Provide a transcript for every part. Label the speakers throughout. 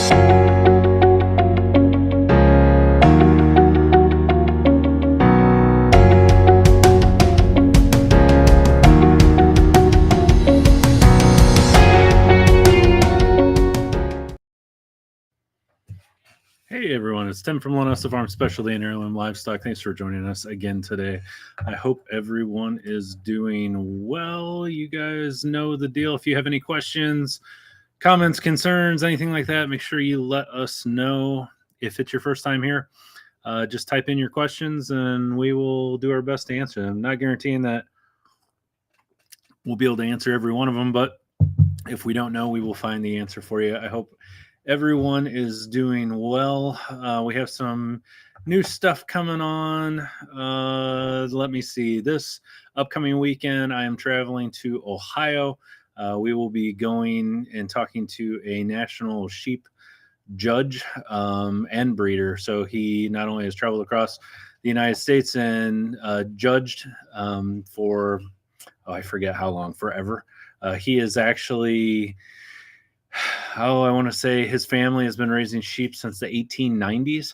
Speaker 1: Hey everyone, it's Tim from Linessa Farms, Specialty and Heirloom Livestock. Thanks for joining us again today. I hope everyone is doing well. You guys know the deal. If you have any questions, comments, concerns, anything like that, make sure you let us know. If it's your first time here, just type in your questions and we will do our best to answer them. I'm not guaranteeing that we'll be able to answer every one of them, but if we don't know, we will find the answer for you. I hope everyone is doing well. We have some new stuff coming on. Let me see. This upcoming weekend, I am traveling to Ohio. We will be going and talking to a national sheep judge and breeder. So he not only has traveled across the United States and judged for, I forget how long, forever. He is actually, I want to say his family has been raising sheep since the 1890s.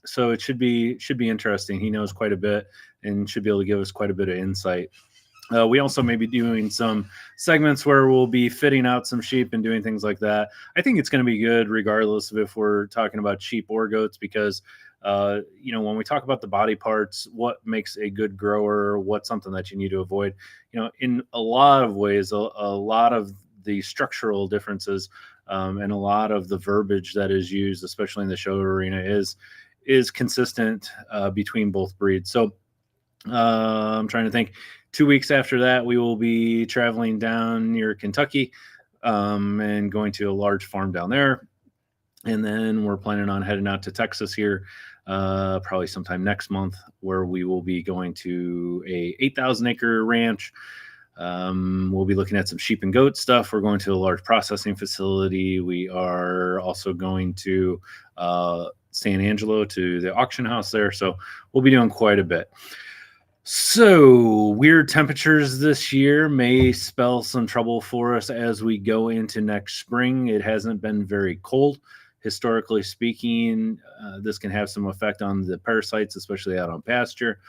Speaker 1: So it should be interesting. He knows quite a bit and should be able to give us quite a bit of insight. We also may be doing some segments where we'll be fitting out some sheep and doing things like that. I think it's going to be good regardless of if we're talking about sheep or goats, because when we talk about the body parts, what makes a good grower, what's something that you need to avoid, in a lot of ways, a lot of the structural differences and a lot of the verbiage that is used, especially in the show arena, is consistent between both breeds. So I'm trying to think. 2 weeks after that, we will be traveling down near Kentucky and going to a large farm down there. And then we're planning on heading out to Texas here probably sometime next month, where we will be going to a 8,000-acre ranch. We'll be looking at some sheep and goat stuff. We're going to a large processing facility. We are also going to San Angelo, to the auction house there. So we'll be doing quite a bit. So weird temperatures this year may spell some trouble for us as we go into next spring. It hasn't been very cold. Historically speaking, this can have some effect on the parasites, especially out on pasture,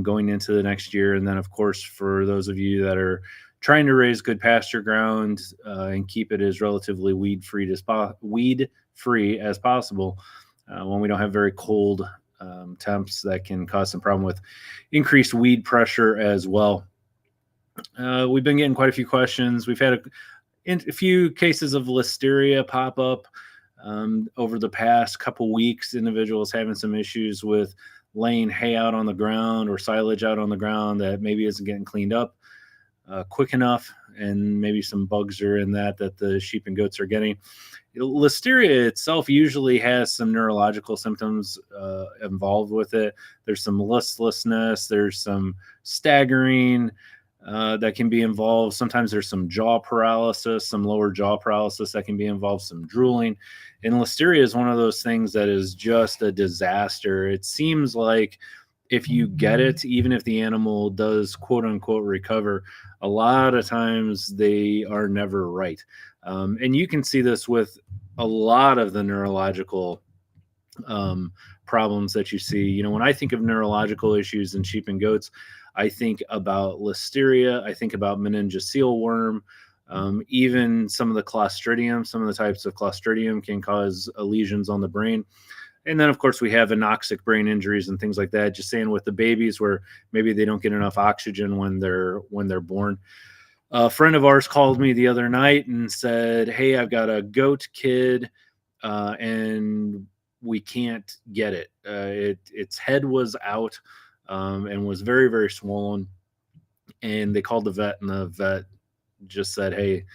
Speaker 1: going into the next year. And then, of course, for those of you that are trying to raise good pasture ground and keep it as relatively weed-free as possible, when we don't have very cold temps, that can cause some problem with increased weed pressure as well. We've been getting quite a few questions. We've had a few cases of listeria pop up over the past couple weeks. Individuals having some issues with laying hay out on the ground or silage out on the ground that maybe isn't getting cleaned up quick enough, and maybe some bugs are in that the sheep and goats are getting. Listeria itself usually has some neurological symptoms involved with it. There's some listlessness, there's some staggering that can be involved. Sometimes there's some jaw paralysis, some lower jaw paralysis that can be involved, some drooling. And listeria is one of those things that is just a disaster. It seems like if you get it, even if the animal does quote unquote recover, a lot of times they are never right. And you can see this with a lot of the neurological problems that you see. When I think of neurological issues in sheep and goats, I think about listeria, I think about meningocele worm, even some of the clostridium. Some of the types of clostridium can cause lesions on the brain. And then, of course, we have anoxic brain injuries and things like that. Just saying, with the babies, where maybe they don't get enough oxygen when they're born. A friend of ours called me the other night and said, "Hey, I've got a goat kid, and we can't get it. Its head was out and was very, very swollen. And they called the vet, and the vet just said, 'Hey,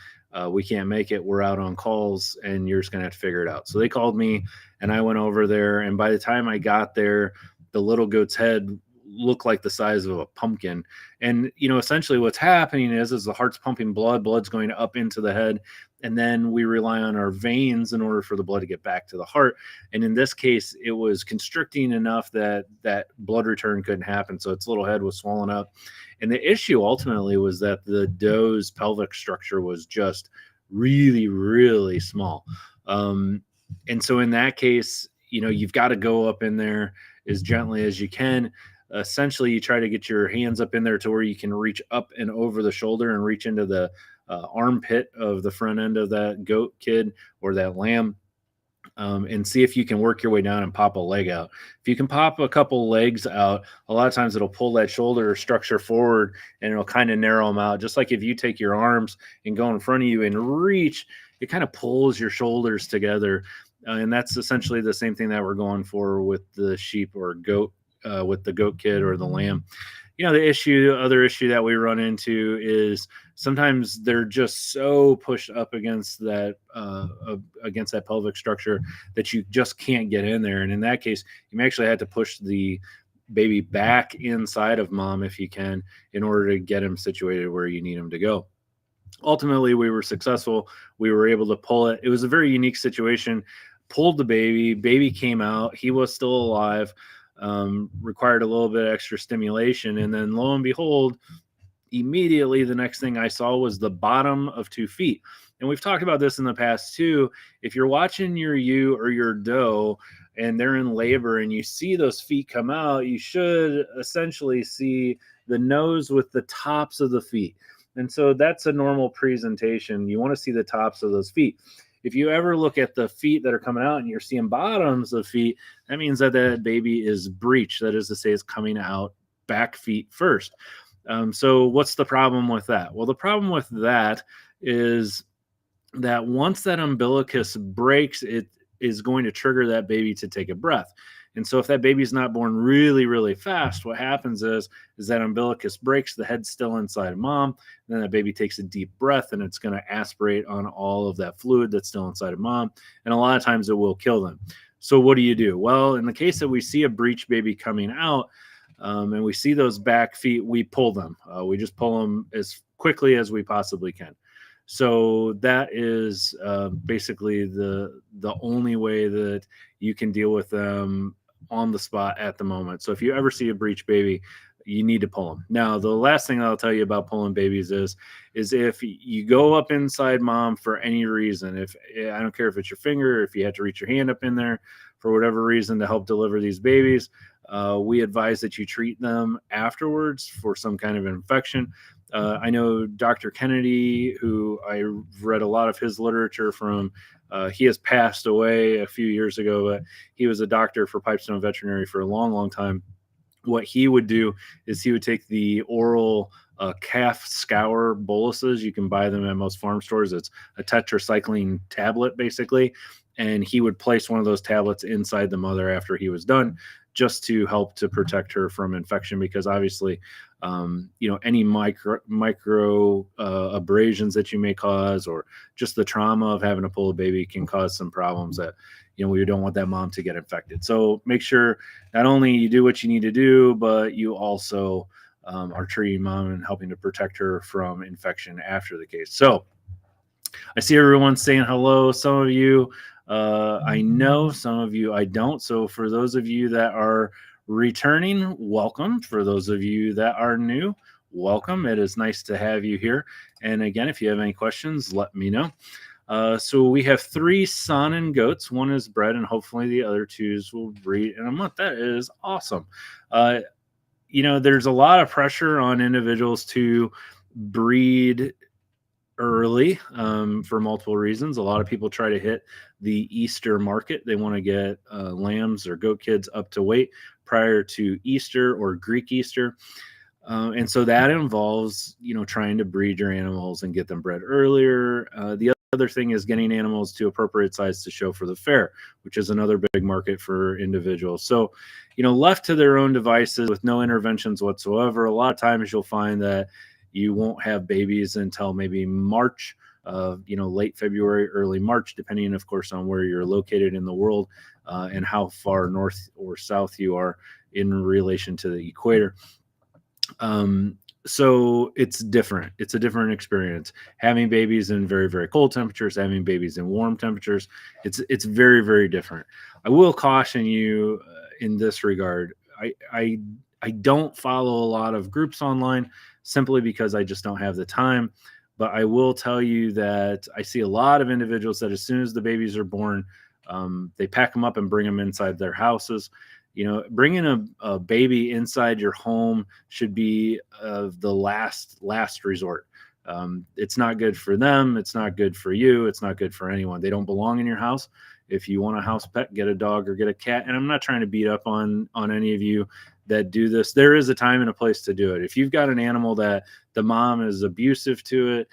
Speaker 1: we can't make it. We're out on calls, and you're just going to have to figure it out.' So they called me, and I went over there. And by the time I got there, the little goat's head look like the size of a pumpkin. And essentially what's happening is the heart's pumping blood's going up into the head, and then we rely on our veins in order for the blood to get back to the heart. And in this case, it was constricting enough that blood return couldn't happen, so its little head was swollen up. And the issue ultimately was that the doe's pelvic structure was just really, really small. And so in that case, you've got to go up in there as gently as you can. Essentially, you try to get your hands up in there to where you can reach up and over the shoulder and reach into the armpit of the front end of that goat kid or that lamb, and see if you can work your way down and pop a leg out. If you can pop a couple legs out, a lot of times it'll pull that shoulder structure forward and it'll kind of narrow them out. Just like if you take your arms and go in front of you and reach, it kind of pulls your shoulders together. And that's essentially the same thing that we're going for with the sheep or goat, with the goat kid or the lamb. The other issue that we run into is sometimes they're just so pushed up against that pelvic structure that you just can't get in there. And in that case, you may actually have to push the baby back inside of mom if you can, in order to get him situated where you need him to go. Ultimately, we were successful. We were able to pull it. It was a very unique situation. Pulled the baby came out. He was still alive. Required a little bit of extra stimulation. And then lo and behold, immediately the next thing I saw was the bottom of 2 feet. And we've talked about this in the past too. If you're watching your ewe or your doe and they're in labor and you see those feet come out, you should essentially see the nose with the tops of the feet. And so that's a normal presentation. You want to see the tops of those feet. If you ever look at the feet that are coming out and you're seeing bottoms of feet, that means that that baby is breech. That is to say, it's coming out back feet first. So what's the problem with that? Well, the problem with that is that once that umbilicus breaks, it is going to trigger that baby to take a breath. And so if that baby's not born really, really fast, what happens is that umbilicus breaks, the head's still inside of mom, and then that baby takes a deep breath and it's going to aspirate on all of that fluid that's still inside of mom. And a lot of times it will kill them. So what do you do? Well, in the case that we see a breech baby coming out, and we see those back feet, we pull them. We just pull them as quickly as we possibly can. So that is basically the only way that you can deal with them on the spot at the moment. So if you ever see a breech baby, you need to pull them. Now, the last thing I'll tell you about pulling babies is if you go up inside mom for any reason, if I don't care if it's your finger, if you have to reach your hand up in there for whatever reason to help deliver these babies, we advise that you treat them afterwards for some kind of infection. I know Dr. Kennedy, who I read a lot of his literature from, he has passed away a few years ago, but he was a doctor for Pipestone Veterinary for a long, long time. What he would do is he would take the oral calf scour boluses. You can buy them at most farm stores. It's a tetracycline tablet, basically. And he would place one of those tablets inside the mother after he was done, just to help to protect her from infection, because obviously, any micro abrasions that you may cause, or just the trauma of having to pull a baby, can cause some problems that, we don't want that mom to get infected. So make sure not only you do what you need to do, but you also are treating mom and helping to protect her from infection after the case. So I see everyone saying hello. Some of you I know, some of you I don't. So for those of you that are returning, welcome. For those of you that are new, welcome. It is nice to have you here. And again, if you have any questions, let me know. So we have 3 Saanen goats. One is bred, and hopefully the other 2s will breed in a month. That is awesome. There's a lot of pressure on individuals to breed early for multiple reasons. A lot of people try to hit the Easter market. They want to get lambs or goat kids up to weight prior to Easter or Greek Easter. And so that involves, trying to breed your animals and get them bred earlier. The other thing is getting animals to appropriate size to show for the fair, which is another big market for individuals. So, left to their own devices with no interventions whatsoever, a lot of times you'll find that you won't have babies until maybe March, late February, early March, depending, of course, on where you're located in the world and how far north or south you are in relation to the equator. So it's different. It's a different experience. Having babies in very, very cold temperatures, having babies in warm temperatures, it's very, very different. I will caution you in this regard. I don't follow a lot of groups online simply because I just don't have the time. But I will tell you that I see a lot of individuals that as soon as the babies are born, they pack them up and bring them inside their houses. Bringing a baby inside your home should be the last resort. It's not good for them. It's not good for you. It's not good for anyone. They don't belong in your house. If you want a house pet, get a dog or get a cat. And I'm not trying to beat up on any of you that do this. There is a time and a place to do it. If you've got an animal that the mom is abusive to it,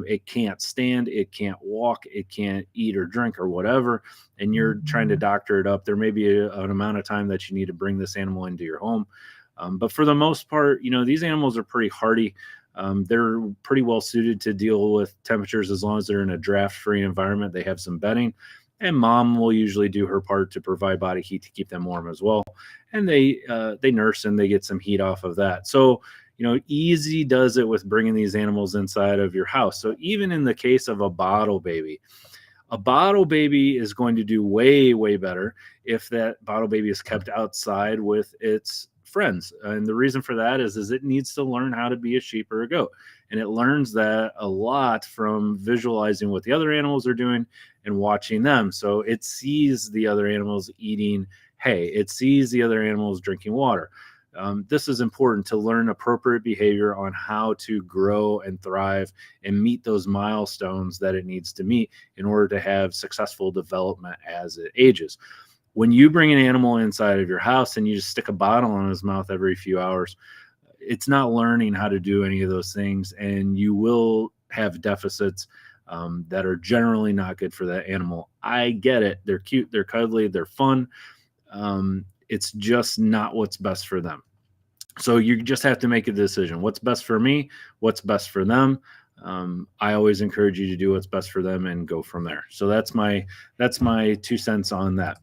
Speaker 1: it can't stand, it can't walk, it can't eat or drink or whatever, and you're trying to doctor it up, there may be an amount of time that you need to bring this animal into your home. But for the most part, these animals are pretty hardy. They're pretty well suited to deal with temperatures as long as they're in a draft-free environment. They have some bedding, and mom will usually do her part to provide body heat to keep them warm as well. And they nurse and they get some heat off of that. So easy does it with bringing these animals inside of your house. So even in the case of a bottle baby is going to do way, way better if that bottle baby is kept outside with its friends. And the reason for that is it needs to learn how to be a sheep or a goat. And it learns that a lot from visualizing what the other animals are doing and watching them. So it sees the other animals eating hay. It sees the other animals drinking water. This is important to learn appropriate behavior on how to grow and thrive and meet those milestones that it needs to meet in order to have successful development as it ages. When you bring an animal inside of your house and you just stick a bottle in his mouth every few hours, it's not learning how to do any of those things, and you will have deficits that are generally not good for that animal. I get it. They're cute, they're cuddly, they're fun. It's just not what's best for them. So you just have to make a decision. What's best for me? What's best for them? I always encourage you to do what's best for them and go from there. So that's my 2 cents on that.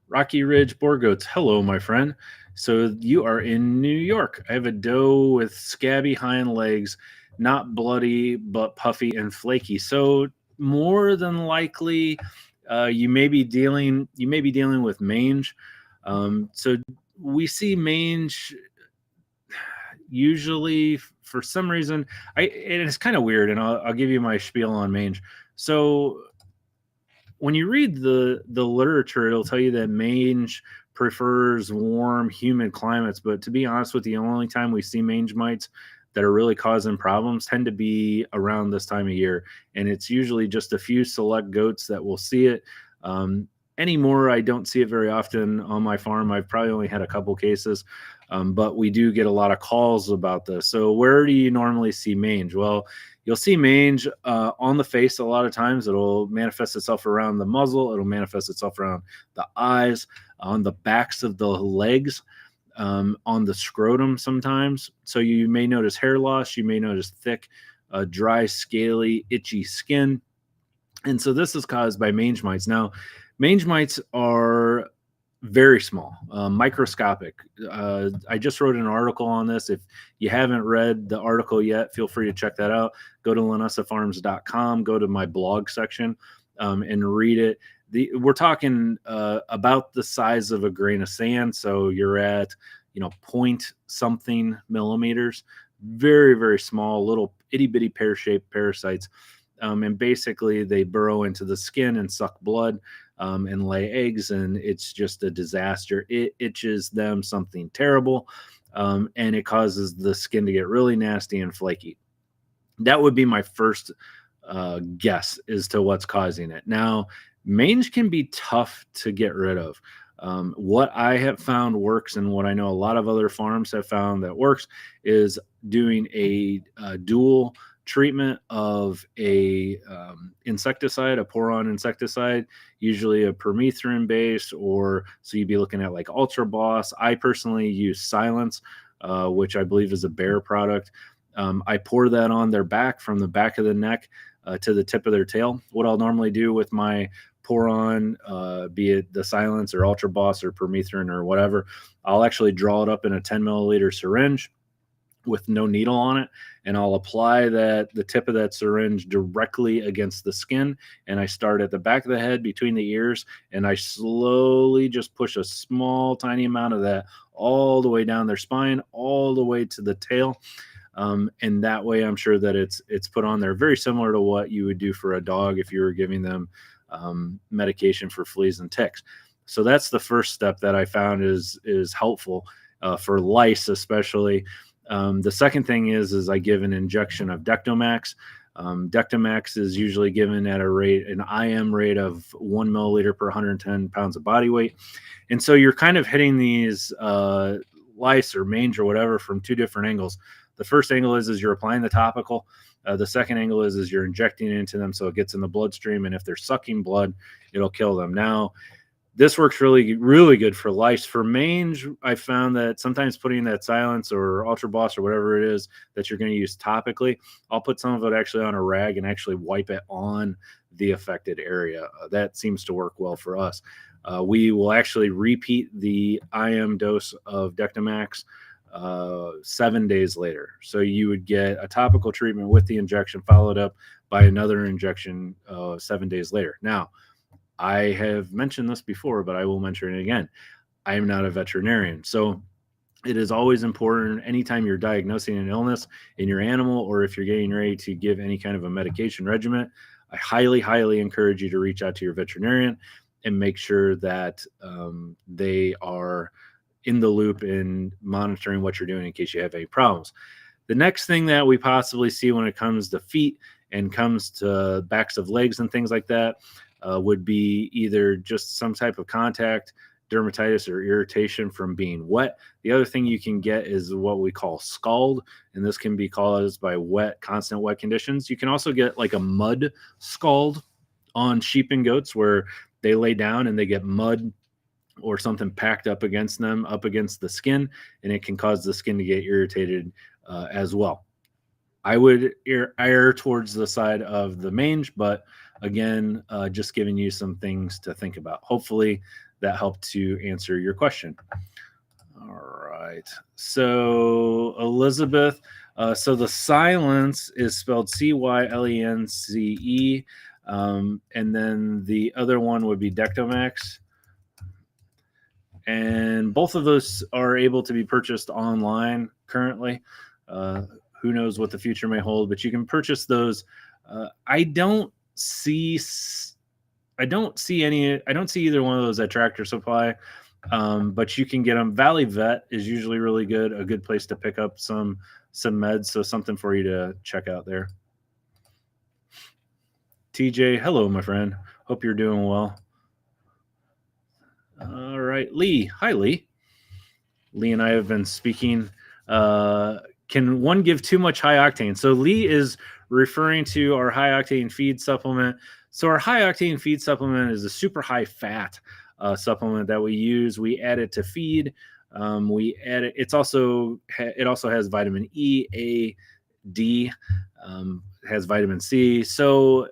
Speaker 1: Rocky Ridge Boar Goats. Hello, my friend. So you are in New York. I have a doe with scabby hind legs, not bloody, but puffy and flaky. So more than likely, you may be dealing with mange. So we see mange usually for some reason. It's kind of weird, and I'll give you my spiel on mange. So when you read the literature, it'll tell you that mange prefers warm, humid climates. But to be honest with you, the only time we see mange mites that are really causing problems tend to be around this time of year. And it's usually just a few select goats that will see it. Anymore, I don't see it very often on my farm. I've probably only had a couple cases, but we do get a lot of calls about this. So where do you normally see mange? Well, you'll see mange on the face a lot of times. It'll manifest itself around the muzzle. It'll manifest itself around the eyes, on the backs of the legs, on the scrotum sometimes. So you may notice hair loss. You may notice thick, dry, scaly, itchy skin. And so this is caused by mange mites. Now, mange mites are very small, microscopic. I just wrote an article on this. If you haven't read the article yet, feel free to check that out. Go to linessafarms.com, go to my blog section, and read it. We're talking about the size of a grain of sand. So you're at, point something millimeters, very, very small, little itty bitty pear-shaped parasites. And basically they burrow into the skin and suck blood and lay eggs, and it's just a disaster. It itches them something terrible, and it causes the skin to get really nasty and flaky. That would be my first guess as to what's causing it. Now, mange can be tough to get rid of. What I have found works, and what I know a lot of other farms have found that works, is doing a dual treatment of a insecticide, a pour-on insecticide, usually a permethrin base, or so you'd be looking at like Ultra Boss. I personally use Silence, which I believe is a Bayer product. I pour that on their back, from the back of the neck to the tip of their tail. What I'll normally do with my pour-on, be it the Silence or Ultra Boss or permethrin or whatever, I'll actually draw it up in a 10 milliliter syringe with no needle on it, and I'll apply the tip of that syringe directly against the skin, and I start at the back of the head between the ears, and I slowly just push a small tiny amount of that all the way down their spine, all the way to the tail. And that way I'm sure that it's put on there very similar to what you would do for a dog if you were giving them medication for fleas and ticks. So that's the first step that I found is helpful for lice especially. The second thing is I give an injection of Dectomax. Dectomax is usually given at an IM rate of 1 milliliter per 110 pounds of body weight. And so you're kind of hitting these lice or mange or whatever from two different angles. The first angle is you're applying the topical. The second angle is you're injecting it into them so it gets in the bloodstream. And if they're sucking blood, it'll kill them. Now, this works really, really good for lice. For mange, I found that sometimes putting that Silence or Ultra Boss or whatever it is that you're going to use topically, I'll put some of it actually on a rag and actually wipe it on the affected area. That seems to work well for us. We will actually repeat the IM dose of Dectomax 7 days later. So you would get a topical treatment with the injection followed up by another injection 7 days later. Now, I have mentioned this before, but I will mention it again. I am not a veterinarian. So it is always important anytime you're diagnosing an illness in your animal, or if you're getting ready to give any kind of a medication regimen, I highly, highly encourage you to reach out to your veterinarian and make sure that they are in the loop in monitoring what you're doing in case you have any problems. The next thing that we possibly see when it comes to feet and comes to backs of legs and things like that would be either just some type of contact dermatitis or irritation from being wet. The other thing you can get is what we call scald, and this can be caused by constant wet conditions. You can also get like a mud scald on sheep and goats where they lay down and they get mud or something packed up against them, up against the skin, and it can cause the skin to get irritated as well. I would err towards the side of the mange, but again, just giving you some things to think about. Hopefully that helped to answer your question. All right. So Elizabeth, so the Silence is spelled Cylence, and then the other one would be Dectomax. And both of those are able to be purchased online currently. Who knows what the future may hold, but you can purchase those. I don't see either one of those at Tractor Supply, but you can get them. Valley Vet is usually really good, a good place to pick up some meds, so something for you to check out there. TJ, hello, my friend. Hope you're doing well. All right, Lee. Hi, Lee. Lee and I have been speaking. Can one give too much high octane? So Lee is referring to our high octane feed supplement. So our high octane feed supplement is a super high fat supplement that we use. We add it to feed. We add it. It also has vitamin E, A, D. Has vitamin C. So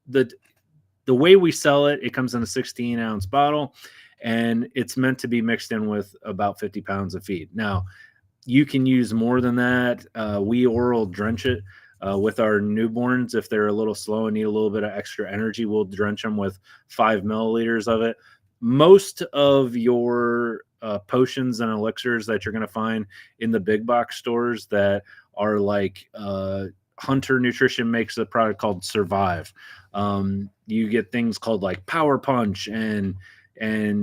Speaker 1: the way we sell it, it comes in a 16-ounce bottle, and it's meant to be mixed in with about 50 pounds of feed. Now, you can use more than that. We oral drench it with our newborns. If they're a little slow and need a little bit of extra energy, we'll drench them with 5 milliliters of it. Most of your potions and elixirs that you're going to find in the big box stores that are like Hunter Nutrition makes a product called Survive. You get things called like Power Punch and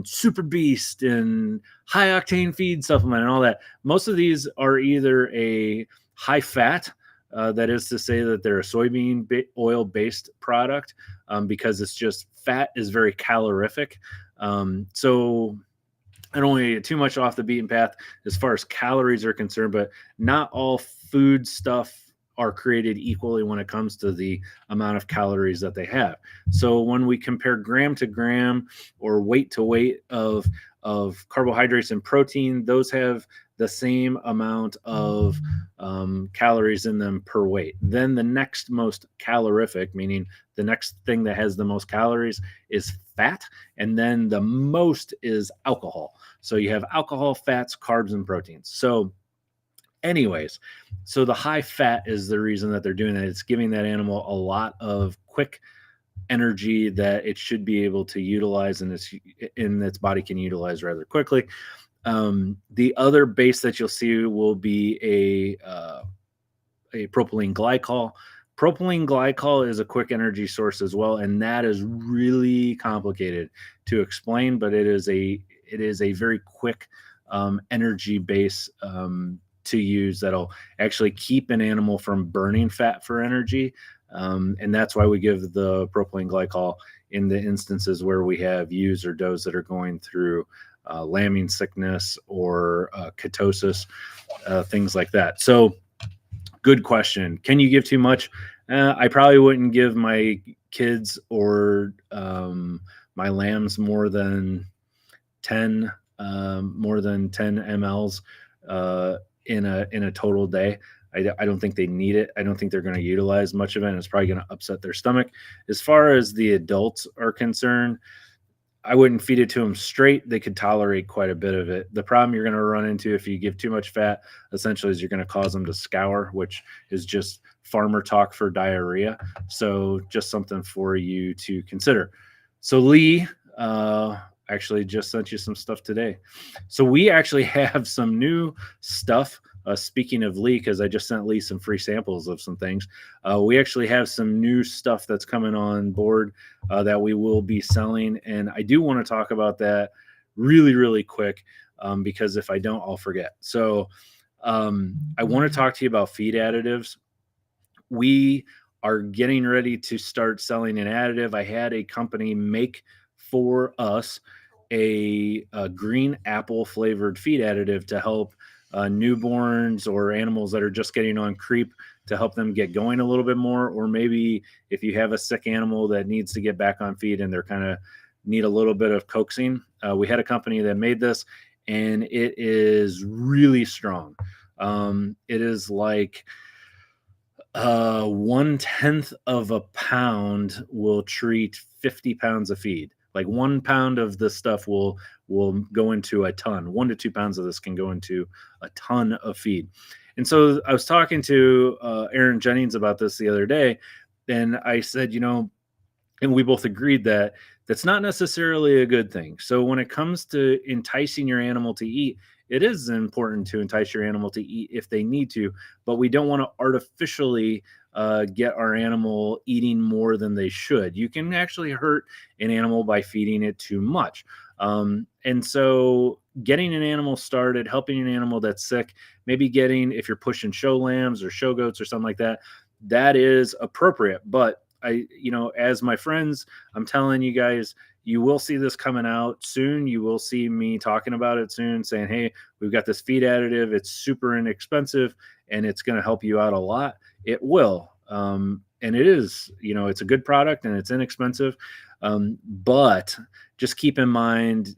Speaker 1: Super Beast and high octane feed supplement and all that. Most of these are either a high fat, that is to say that they're a soybean oil based product, because it's just fat is very calorific. So I don't want to get too much off the beaten path as far as calories are concerned, but not all food stuff are created equally when it comes to the amount of calories that they have. So when we compare gram to gram or weight to weight of carbohydrates and protein, those have the same amount of calories in them per weight. Then the next most calorific, meaning the next thing that has the most calories, is fat, and then the most is alcohol. So you have alcohol, fats, carbs, and proteins. So anyways, so the high fat is the reason that they're doing that. It's giving that animal a lot of quick energy that it should be able to utilize, and its body can utilize rather quickly. The other base that you'll see will be a propylene glycol. Propylene glycol is a quick energy source as well, and that is really complicated to explain, but it is a very quick energy base to use that'll actually keep an animal from burning fat for energy. And that's why we give the propylene glycol in the instances where we have ewes or does that are going through lambing sickness or ketosis, things like that. So, good question. Can you give too much? I probably wouldn't give my kids or my lambs more than 10 mLs in a total day. I don't think they need it. I don't think they're going to utilize much of it, and it's probably going to upset their stomach. As far as the adults are concerned, I wouldn't feed it to them straight. They could tolerate quite a bit of it. The problem you're going to run into if you give too much fat, essentially, is you're going to cause them to scour, which is just farmer talk for diarrhea. So just something for you to consider. So Lee actually just sent you some stuff today. So we actually have some new stuff. Speaking of Lee, because I just sent Lee some free samples of some things, we actually have some new stuff that's coming on board that we will be selling. And I do want to talk about that really, really quick because if I don't, I'll forget. So I want to talk to you about feed additives. We are getting ready to start selling an additive. I had a company make for us a green apple flavored feed additive to help newborns or animals that are just getting on creep, to help them get going a little bit more. Or maybe if you have a sick animal that needs to get back on feed and they're kind of need a little bit of coaxing. We had a company that made this, and it is really strong. It is like 1/10 of a pound will treat 50 pounds of feed. Like 1 pound of this stuff will go into a ton. 1 to 2 pounds of this can go into a ton of feed. And so I was talking to Aaron Jennings about this the other day, and I said, and we both agreed that that's not necessarily a good thing. So when it comes to enticing your animal to eat, it is important to entice your animal to eat if they need to, but we don't want to artificially get our animal eating more than they should. You can actually hurt an animal by feeding it too much. And so getting an animal started, helping an animal that's sick, maybe if you're pushing show lambs or show goats or something like that, that is appropriate. But as my friends, I'm telling you guys, you will see this coming out soon. You will see me talking about it soon, saying, hey, we've got this feed additive. It's super inexpensive and it's going to help you out a lot. It will. And it is, it's a good product and it's inexpensive. But just keep in mind,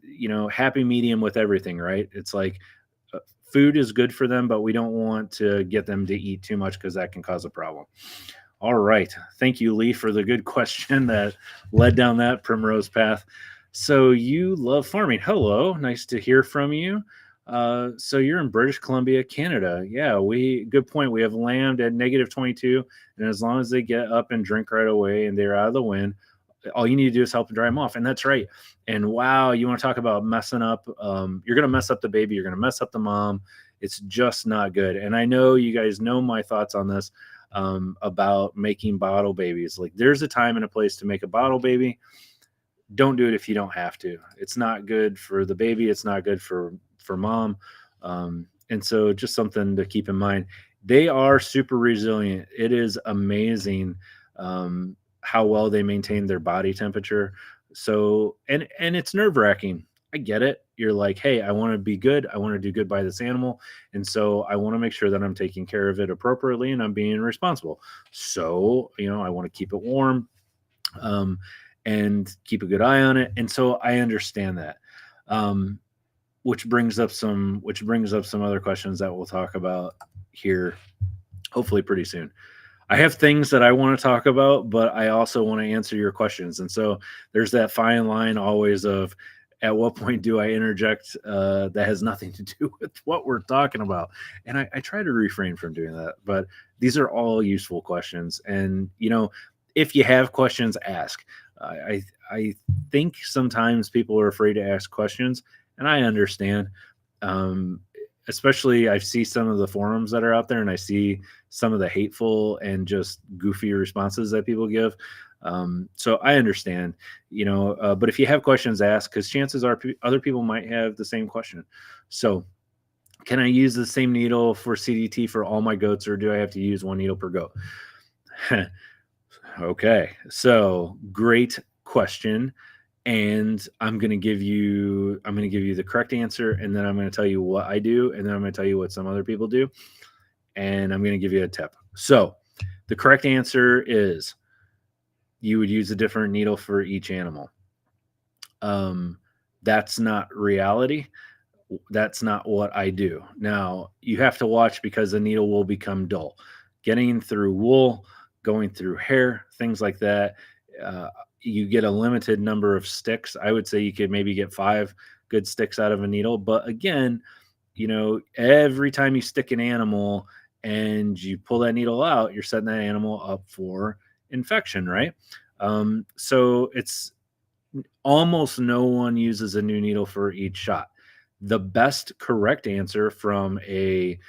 Speaker 1: happy medium with everything, right? It's like food is good for them, but we don't want to get them to eat too much because that can cause a problem. All right. Thank you, Lee, for the good question that led down that primrose path. So you love farming. Hello. Nice to hear from you. So you're in British Columbia, Canada. Yeah, good point. We have lamb at -22. And as long as they get up and drink right away and they're out of the wind, all you need to do is help them dry them off. And that's right. And wow, you want to talk about messing up. You're going to mess up the baby. You're going to mess up the mom. It's just not good. And I know you guys know my thoughts on this. About making bottle babies. Like, there's a time and a place to make a bottle baby. Don't do it if you don't have to. It's not good for the baby. It's not good for mom. And so just something to keep in mind. They are super resilient. It is amazing how well they maintain their body temperature. So, and it's nerve-wracking. I get it. You're like, hey, I want to be good. I want to do good by this animal. And so I want to make sure that I'm taking care of it appropriately and I'm being responsible. So, I want to keep it warm and keep a good eye on it. And so I understand that. Which brings up some other questions that we'll talk about here, hopefully pretty soon. I have things that I want to talk about, but I also want to answer your questions. And so there's that fine line always of, at what point do I interject that has nothing to do with what we're talking about? And I try to refrain from doing that, but these are all useful questions. And, if you have questions, ask. I think sometimes people are afraid to ask questions, and I understand, especially I see some of the forums that are out there, and I see some of the hateful and just goofy responses that people give. So I understand, but if you have questions, ask, because chances are other people might have the same question. So can I use the same needle for CDT for all my goats, or do I have to use one needle per goat? Okay, so great question. And I'm going to give you the correct answer, and then I'm going to tell you what I do, and then I'm going to tell you what some other people do, and I'm going to give you a tip. So the correct answer is you would use a different needle for each animal. That's not reality. That's not what I do. Now, you have to watch, because the needle will become dull. Getting through wool, going through hair, things like that, you get a limited number of sticks. I would say you could maybe get 5 good sticks out of a needle. But again, every time you stick an animal and you pull that needle out, you're setting that animal up for infection, right? So it's almost no one uses a new needle for each shot. The best correct answer from the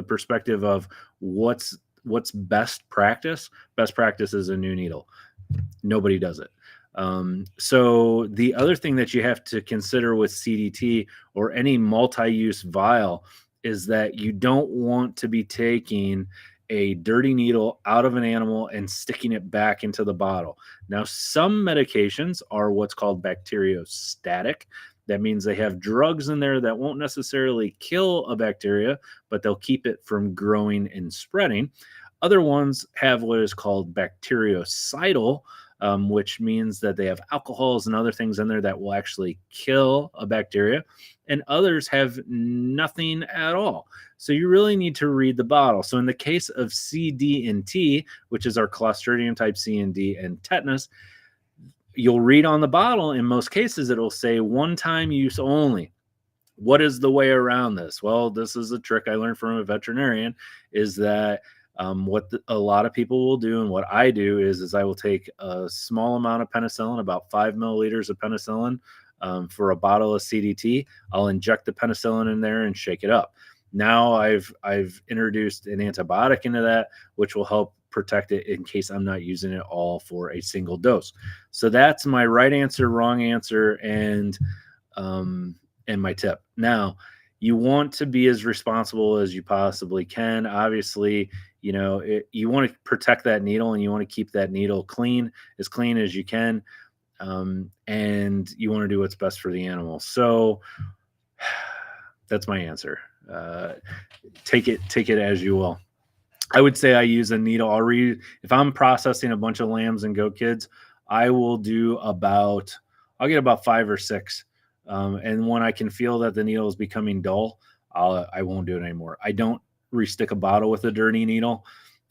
Speaker 1: perspective of what's best practice is a new needle. Nobody does it. So the other thing that you have to consider with CDT or any multi-use vial is that you don't want to be taking a dirty needle out of an animal and sticking it back into the bottle. Now, some medications are what's called bacteriostatic. That means they have drugs in there that won't necessarily kill a bacteria, but they'll keep it from growing and spreading. Other ones have what is called bactericidal, which means that they have alcohols and other things in there that will actually kill a bacteria. And others have nothing at all. So you really need to read the bottle. So in the case of C, D, and T, which is our Clostridium type C and D and tetanus, you'll read on the bottle, in most cases, it'll say one-time use only. What is the way around this? Well, this is a trick I learned from a veterinarian, is that a lot of people will do, and what I do is I will take a small amount of penicillin, about 5 milliliters of penicillin for a bottle of CDT. I'll inject the penicillin in there and shake it up. Now I've introduced an antibiotic into that, which will help protect it in case I'm not using it all for a single dose. So that's my right answer, wrong answer, and my tip. Now, you want to be as responsible as you possibly can. Obviously, you want to protect that needle, and you want to keep that needle clean as you can. And you want to do what's best for the animal. So that's my answer. Take it as you will. I would say I use a needle. If I'm processing a bunch of lambs and goat kids, I'll get about 5 or 6. And when I can feel that the needle is becoming dull, I won't do it anymore. I don't restick a bottle with a dirty needle.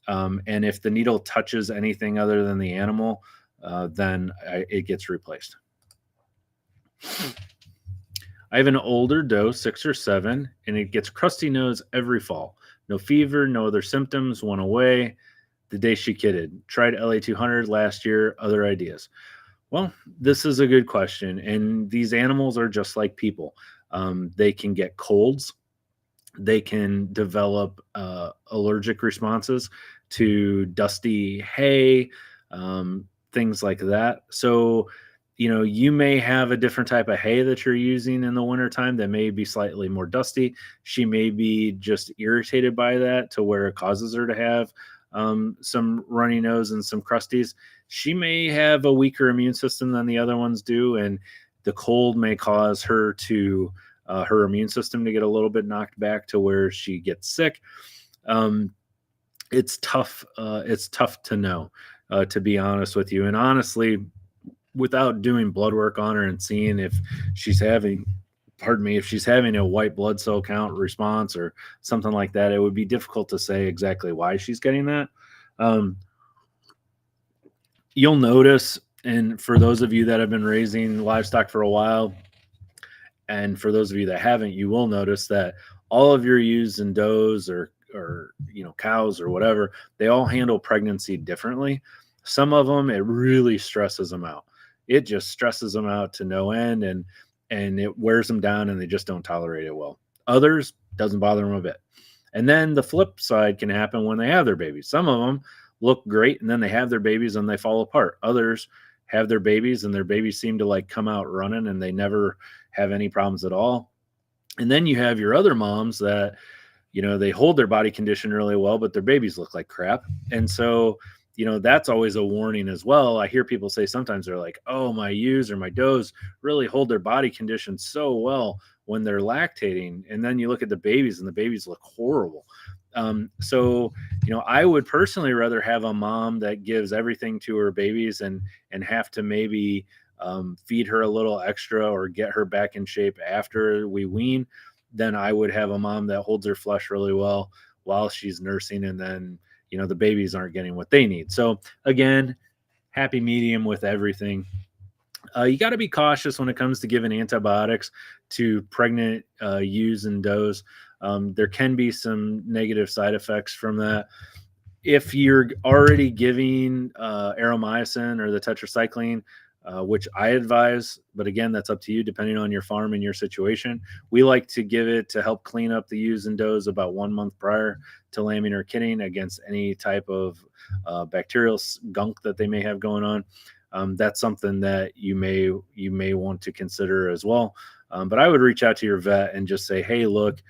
Speaker 1: And if the needle touches anything other than the animal, then it gets replaced. I have an older doe, 6 or 7, and it gets crusty nose every fall. No fever, no other symptoms, went away the day she kidded. Tried LA200 last year, other ideas. Well, this is a good question, and these animals are just like people. They can get colds. They can develop allergic responses to dusty hay, things like that. So, you may have a different type of hay that you're using in the wintertime that may be slightly more dusty. She may be just irritated by that to where it causes her to have some runny nose and some crusties. She may have a weaker immune system than the other ones do, and the cold may cause her her immune system to get a little bit knocked back to where she gets sick. It's tough. It's tough to know, to be honest with you. And honestly, without doing blood work on her and seeing if she's having a white blood cell count response or something like that, it would be difficult to say exactly why she's getting that. You'll notice, and for those of you that have been raising livestock for a while, and for those of you that haven't, you will notice that all of your ewes and does or cows or whatever, they all handle pregnancy differently. Some of them, it really stresses them out. It just stresses them out to no end. And and it wears them down and they just don't tolerate it well. Others, doesn't bother them a bit. And then the flip side can happen when they have their babies. Some of them look great and then they have their babies and they fall apart. Others have their babies and their babies seem to like come out running and they never have any problems at all. And then you have your other moms that, they hold their body condition really well, but their babies look like crap. And so, that's always a warning as well. I hear people say sometimes they're like, oh, my ewes or my does really hold their body condition so well when they're lactating. And then you look at the babies and the babies look horrible. So, I would personally rather have a mom that gives everything to her babies and have to maybe feed her a little extra or get her back in shape after we wean, then I would have a mom that holds her flesh really well while she's nursing. And then, the babies aren't getting what they need. So again, happy medium with everything. You got to be cautious when it comes to giving antibiotics to pregnant ewes and does. There can be some negative side effects from that. If you're already giving aromycin or the tetracycline, which I advise, but again, that's up to you depending on your farm and your situation. We like to give it to help clean up the ewes and does about 1 month prior to lambing or kidding against any type of bacterial gunk that they may have going on. That's something that you may want to consider as well. But I would reach out to your vet and just say, hey, look,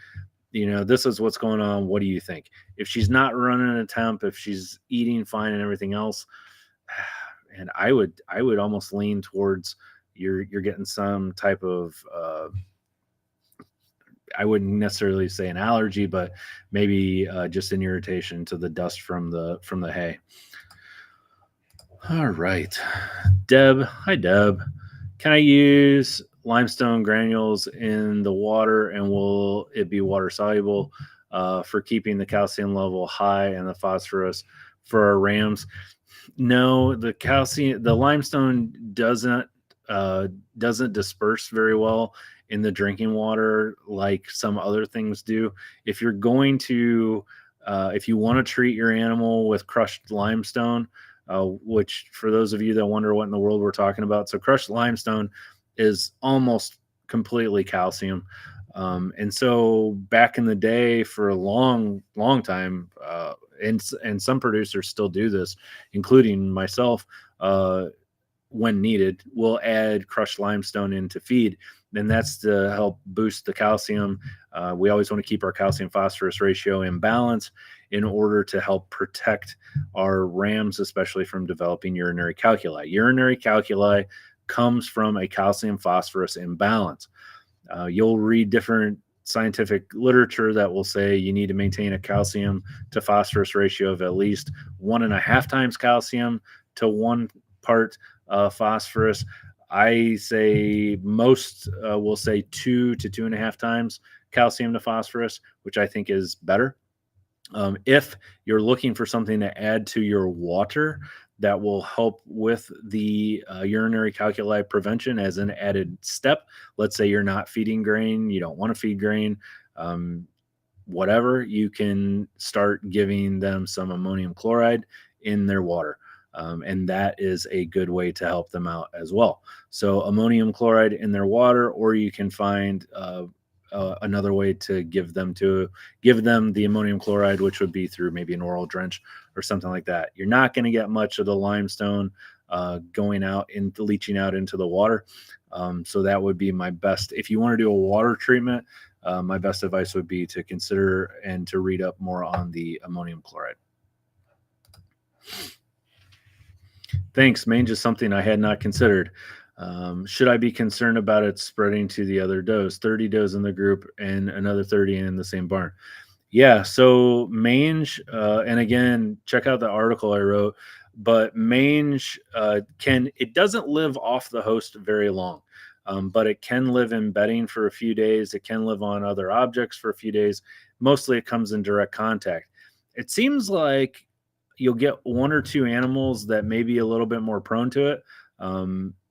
Speaker 1: this is what's going on. What do you think? If she's not running a temp, if she's eating fine and everything else, and I would almost lean towards you're getting some type of I wouldn't necessarily say an allergy, but maybe just an irritation to the dust from the hay. All right, Deb. Hi, Deb. Can I use limestone granules in the water and will it be water soluble for keeping the calcium level high and the phosphorus for our rams? No, the limestone doesn't disperse very well in the drinking water like some other things do. If you're going to, if you want to treat your animal with crushed limestone, which for those of you that wonder what in the world we're talking about, so crushed limestone is almost completely calcium. And so back in the day for a long time, and some producers still do this, including myself, when needed, we'll add crushed limestone into feed. And that's to help boost the calcium. We always want to keep our calcium phosphorus ratio in balance in order to help protect our rams, especially from developing urinary calculi. Urinary calculi comes from a calcium phosphorus imbalance. You'll read different scientific literature that will say you need to maintain a calcium to phosphorus ratio of at least 1.5 times calcium to 1 part phosphorus. I say most will say 2 to 2.5 times calcium to phosphorus, which I think is better. If you're looking for something to add to your water that will help with the urinary calculi prevention as an added step, let's say you're not feeding grain, you don't want to feed grain, whatever, you can start giving them some ammonium chloride in their water. And that is a good way to help them out as well. So ammonium chloride in their water, or you can find another way to give them the ammonium chloride, which would be through maybe an oral drench or something like that. You're not going to get much of the limestone going out and leaching out into the water. So that would be my best. If you want to do a water treatment, my best advice would be to consider and to read up more on the ammonium chloride. Thanks, mange is something I had not considered. Should I be concerned about it spreading to the other does? 30 does in the group and another 30 in the same barn. Yeah, so mange, and again, check out the article I wrote, but mange it doesn't live off the host very long, but it can live in bedding for a few days. It can live on other objects for a few days. Mostly it comes in direct contact. It seems like you'll get 1 or 2 animals that may be a little bit more prone to it,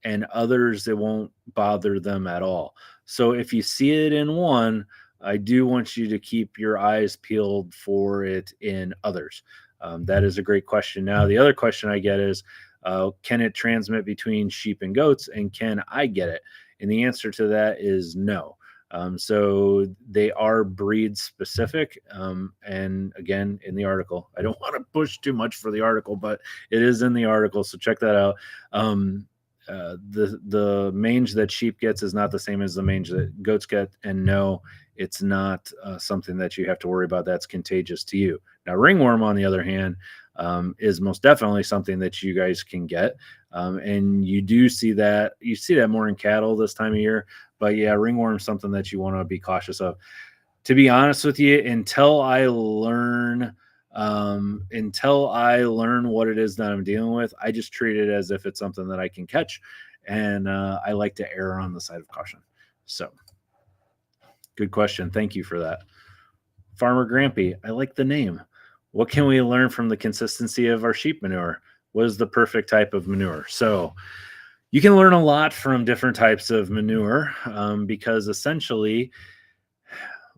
Speaker 1: and others it won't bother them at all. So if you see it in one, I do want you to keep your eyes peeled for it in others. That is a great question. Now, the other question I get is, can it transmit between sheep and goats, and can I get it? And the answer to that is no. So they are breed specific. And again, in the article, I don't want to push too much for the article, but it is in the article. So check that out. The mange that sheep gets is not the same as the mange that goats get. And no, it's not something that you have to worry about that's contagious to you. Now, ringworm, on the other hand, is most definitely something that you guys can get. And you see that more in cattle this time of year. But yeah, ringworm is something that you want to be cautious of. To be honest with you, until I learn what it is that I'm dealing with, I just treat it as if it's something that I can catch. And I like to err on the side of caution. So good question. Thank you for that. Farmer Grampy, I like the name. What can we learn from the consistency of our sheep manure? What is the perfect type of manure? So you can learn a lot from different types of manure because essentially,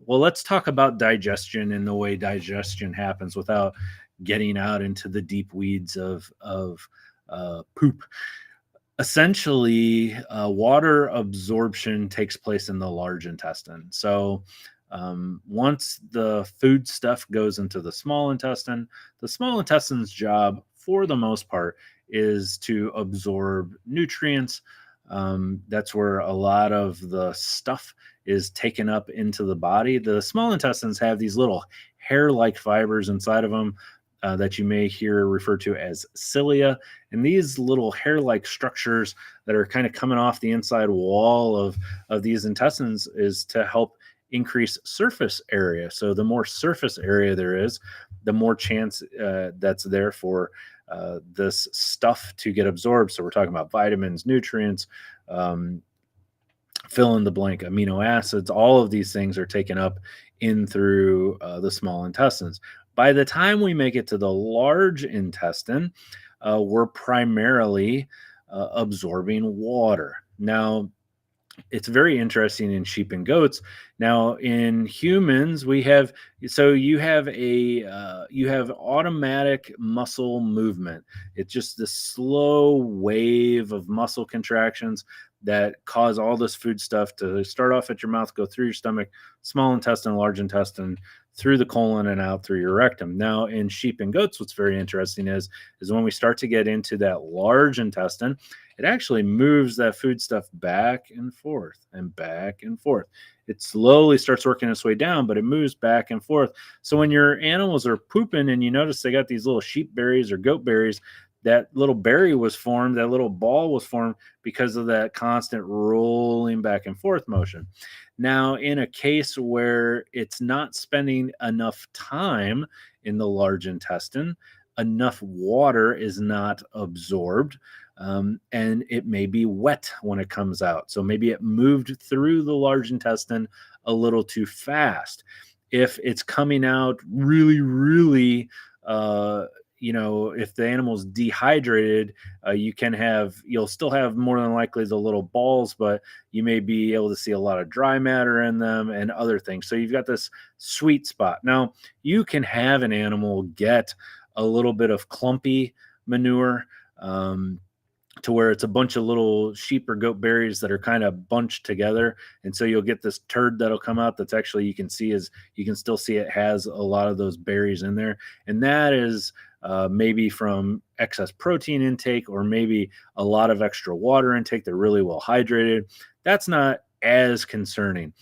Speaker 1: well, let's talk about digestion and the way digestion happens without getting out into the deep weeds of poop. Essentially, water absorption takes place in the large intestine. So once the food stuff goes into the small intestine's job, for the most part, is to absorb nutrients. That's where a lot of the stuff is taken up into the body. The small intestines have these little hair-like fibers inside of them that you may hear referred to as cilia. And these little hair-like structures that are kind of coming off the inside wall of these intestines is to help increase surface area. So the more surface area there is, the more chance that's there for this stuff to get absorbed. So we're talking about vitamins, nutrients, fill in the blank, amino acids. All of these things are taken up in through the small intestines. By the time we make it to the large intestine, we're primarily absorbing water. Now, it's very interesting in sheep and goats. Now, in humans, you have automatic muscle movement. It's just this slow wave of muscle contractions that cause all this food stuff to start off at your mouth, go through your stomach, small intestine, large intestine, through the colon and out through your rectum. Now, in sheep and goats, what's very interesting is when we start to get into that large intestine, it actually moves that food stuff back and forth and back and forth. It slowly starts working its way down, but it moves back and forth. So when your animals are pooping and you notice they got these little sheep berries or goat berries, that little berry was formed, that little ball was formed because of that constant rolling back and forth motion. Now, in a case where it's not spending enough time in the large intestine, enough water is not absorbed, and it may be wet when it comes out. So maybe it moved through the large intestine a little too fast. If it's coming out really, really, if the animal's dehydrated, you'll still have more than likely the little balls, but you may be able to see a lot of dry matter in them and other things. So you've got this sweet spot. Now, you can have an animal get a little bit of clumpy manure, to where it's a bunch of little sheep or goat berries that are kind of bunched together. And so you'll get this turd that'll come out that's actually, you can still see it has a lot of those berries in there. And that is maybe from excess protein intake or maybe a lot of extra water intake. They're really well hydrated. That's not as concerning.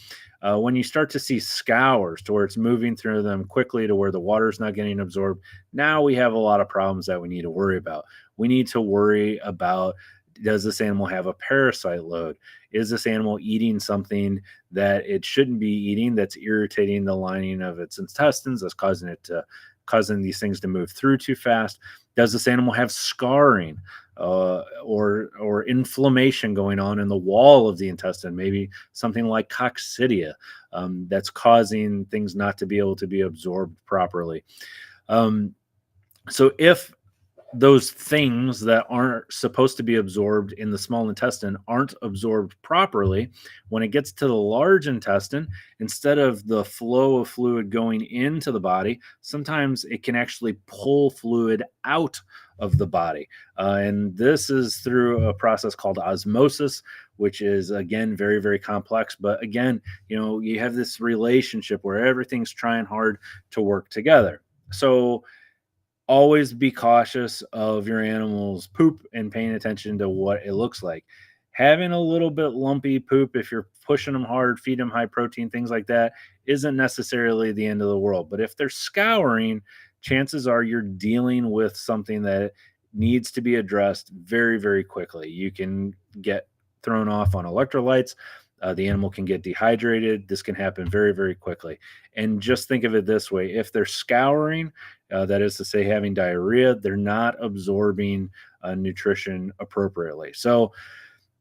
Speaker 1: When you start to see scours to where it's moving through them quickly to where the water is not getting absorbed, now we have a lot of problems that we need to worry about. We need to worry about, does this animal have a parasite load? Is this animal eating something that it shouldn't be eating that's irritating the lining of its intestines, that's causing these things to move through too fast? Does this animal have scarring or inflammation going on in the wall of the intestine? Maybe something like coccidia that's causing things not to be able to be absorbed properly. So if those things that aren't supposed to be absorbed in the small intestine aren't absorbed properly, when it gets to the large intestine, instead of the flow of fluid going into the body, sometimes it can actually pull fluid out of the body. And this is through a process called osmosis, which is again very, very complex. But again, you have this relationship where everything's trying hard to work together. So always be cautious of your animal's poop and paying attention to what it looks like. Having a little bit lumpy poop, if you're pushing them hard, feed them high protein, things like that, isn't necessarily the end of the world. But if they're scouring, chances are you're dealing with something that needs to be addressed very, very quickly. You can get thrown off on electrolytes. The animal can get dehydrated. This can happen very, very quickly. And just think of it this way: if they're scouring, that is to say, having diarrhea, they're not absorbing nutrition appropriately. So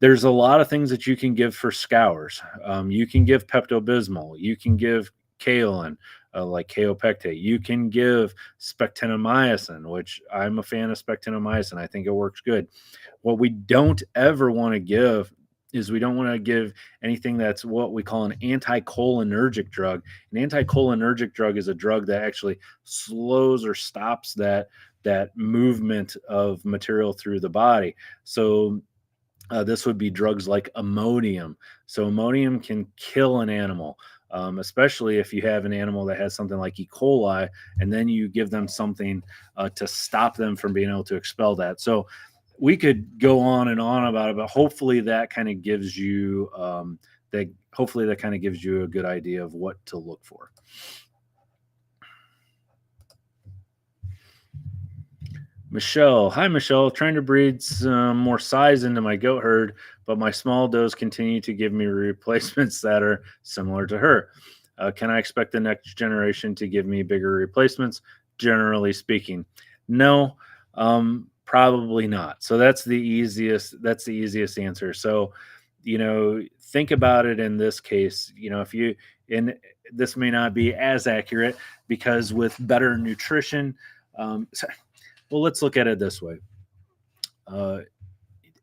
Speaker 1: there's a lot of things that you can give for scours. You can give Pepto Bismol. You can give kaolin, like kaopectate. You can give spectinomycin, which I'm a fan of spectinomycin. I think it works good. What we don't ever want to give is we don't want to give anything that's what we call an anticholinergic drug. An anticholinergic drug is a drug that actually slows or stops that movement of material through the body. So this would be drugs like ammonium. So ammonium can kill an animal, especially if you have an animal that has something like E. coli, and then you give them something to stop them from being able to expel that. So we could go on and on about it, but hopefully that kind of gives you a good idea of what to look for. Michelle. Hi, Michelle. Trying to breed some more size into my goat herd, but my small does continue to give me replacements that are similar to her. Can I expect the next generation to give me bigger replacements? Generally speaking, no, probably not. So that's the easiest answer. So, think about it in this case. If you and this may not be as accurate because with better nutrition, well, let's look at it this way. Uh,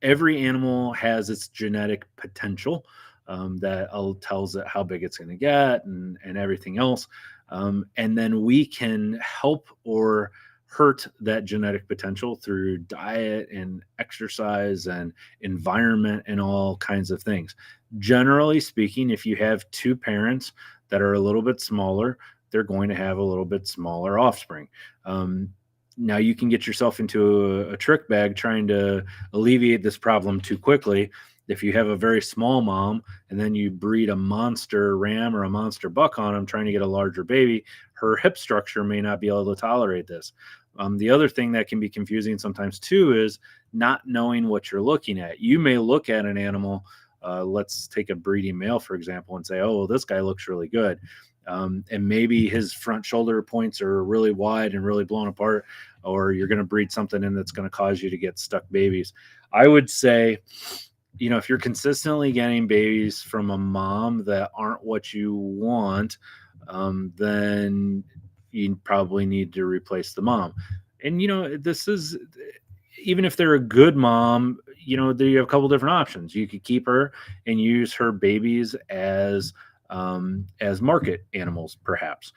Speaker 1: every animal has its genetic potential that tells it how big it's going to get and everything else. And then we can help or hurt that genetic potential through diet and exercise and environment and all kinds of things. Generally speaking, if you have two parents that are a little bit smaller, they're going to have a little bit smaller offspring. Now you can get yourself into a trick bag trying to alleviate this problem too quickly. If you have a very small mom and then you breed a monster ram or a monster buck on them trying to get a larger baby, her hip structure may not be able to tolerate this. The other thing that can be confusing sometimes too is not knowing what you're looking at. You may look at an animal, let's take a breeding male, for example, and say, oh, well, this guy looks really good. And maybe his front shoulder points are really wide and really blown apart, or you're going to breed something in that's going to cause you to get stuck babies. I would say, if you're consistently getting babies from a mom that aren't what you want, then you probably need to replace the mom. And, this is, even if they're a good mom, you have a couple different options. You could keep her and use her babies as market animals, perhaps.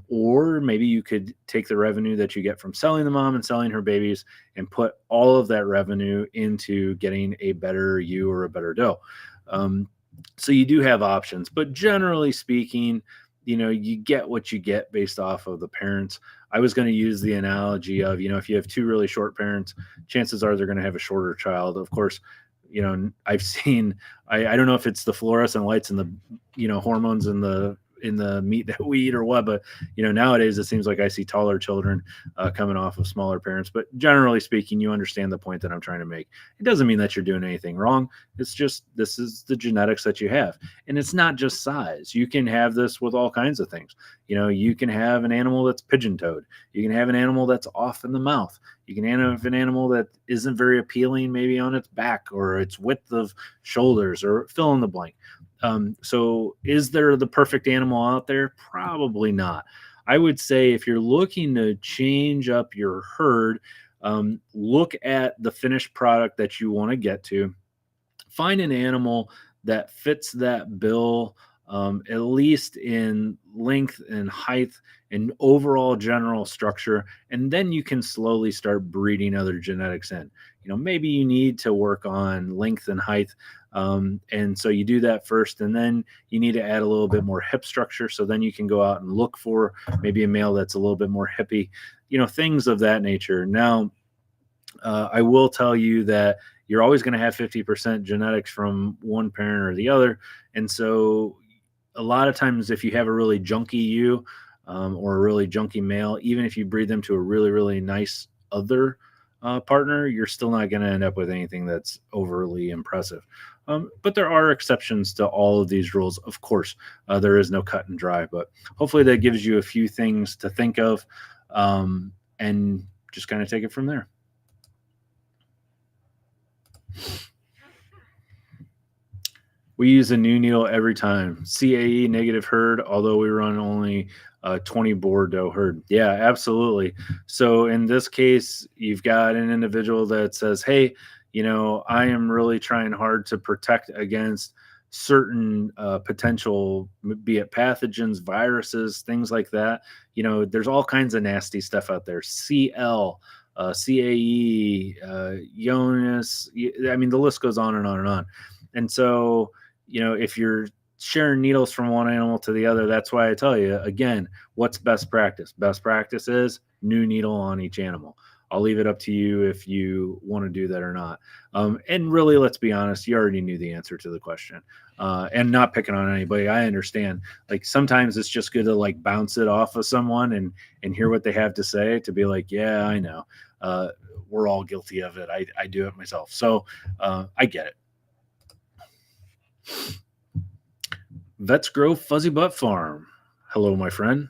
Speaker 1: Or maybe you could take the revenue that you get from selling the mom and selling her babies and put all of that revenue into getting a better ewe or a better doe. So you do have options, but generally speaking, you get what you get based off of the parents. I was going to use the analogy of, if you have two really short parents, chances are they're going to have a shorter child. Of course, I've seen, I don't know if it's the fluorescent lights and the, hormones in the meat that we eat or what, but nowadays it seems like I see taller children coming off of smaller parents. But generally speaking, you understand the point that I'm trying to make. It doesn't mean that you're doing anything wrong. It's just, this is the genetics that you have. And it's not just size. You can have this with all kinds of things. You can have an animal that's pigeon-toed. You can have an animal that's off in the mouth. You can have an animal that isn't very appealing, maybe on its back or its width of shoulders, or fill in the blank. So is there the perfect animal out there? Probably not. I would say if you're looking to change up your herd, look at the finished product that you want to get to. Find an animal that fits that bill at least in length and height and overall general structure. And then you can slowly start breeding other genetics in. Maybe you need to work on length and height. And so you do that first, and then you need to add a little bit more hip structure. So then you can go out and look for maybe a male that's a little bit more hippie, things of that nature. Now, I will tell you that you're always going to have 50% genetics from one parent or the other. And so a lot of times, if you have a really junky ewe or a really junky male, even if you breed them to a really, really nice other partner, you're still not going to end up with anything that's overly impressive. But there are exceptions to all of these rules. Of course, there is no cut and dry, but hopefully that gives you a few things to think of and just kind of take it from there. We use a new needle every time. CAE negative herd, although we run only 20 Bordeaux herd. Yeah, absolutely. So in this case, you've got an individual that says, hey, I am really trying hard to protect against certain potential, be it pathogens, viruses, things like that. There's all kinds of nasty stuff out there. CL, CAE, Jonas. I mean, the list goes on and on and on. And so, if you're sharing needles from one animal to the other, that's why I tell you, again, what's best practice? Best practice is new needle on each animal. I'll leave it up to you if you want to do that or not. And really, let's be honest, you already knew the answer to the question. And not picking on anybody, I understand. Like sometimes it's just good to like bounce it off of someone and hear what they have to say, to be like, yeah, I know. We're all guilty of it. I do it myself. So I get it. Vets Grow Fuzzy Butt Farm. Hello, my friend.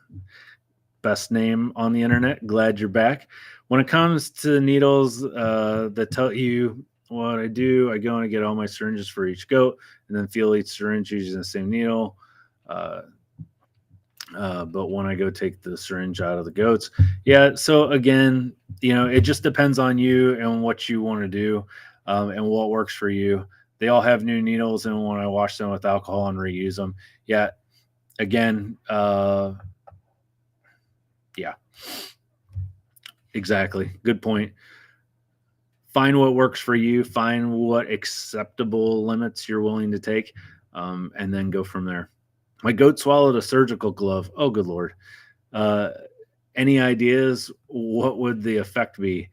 Speaker 1: Best name on the internet. Glad you're back. When it comes to needles that tell you what I do, I go and I get all my syringes for each goat and then feel each syringe using the same needle. But when I go take the syringe out of the goats, yeah. So again, it just depends on you and what you want to do and what works for you. They all have new needles, and when I wash them with alcohol and reuse them, yeah. Again, yeah. Exactly. Good point. Find what works for you. Find what acceptable limits you're willing to take, and then go from there. My goat swallowed a surgical glove. Oh, good Lord. Any ideas? What would the effect be?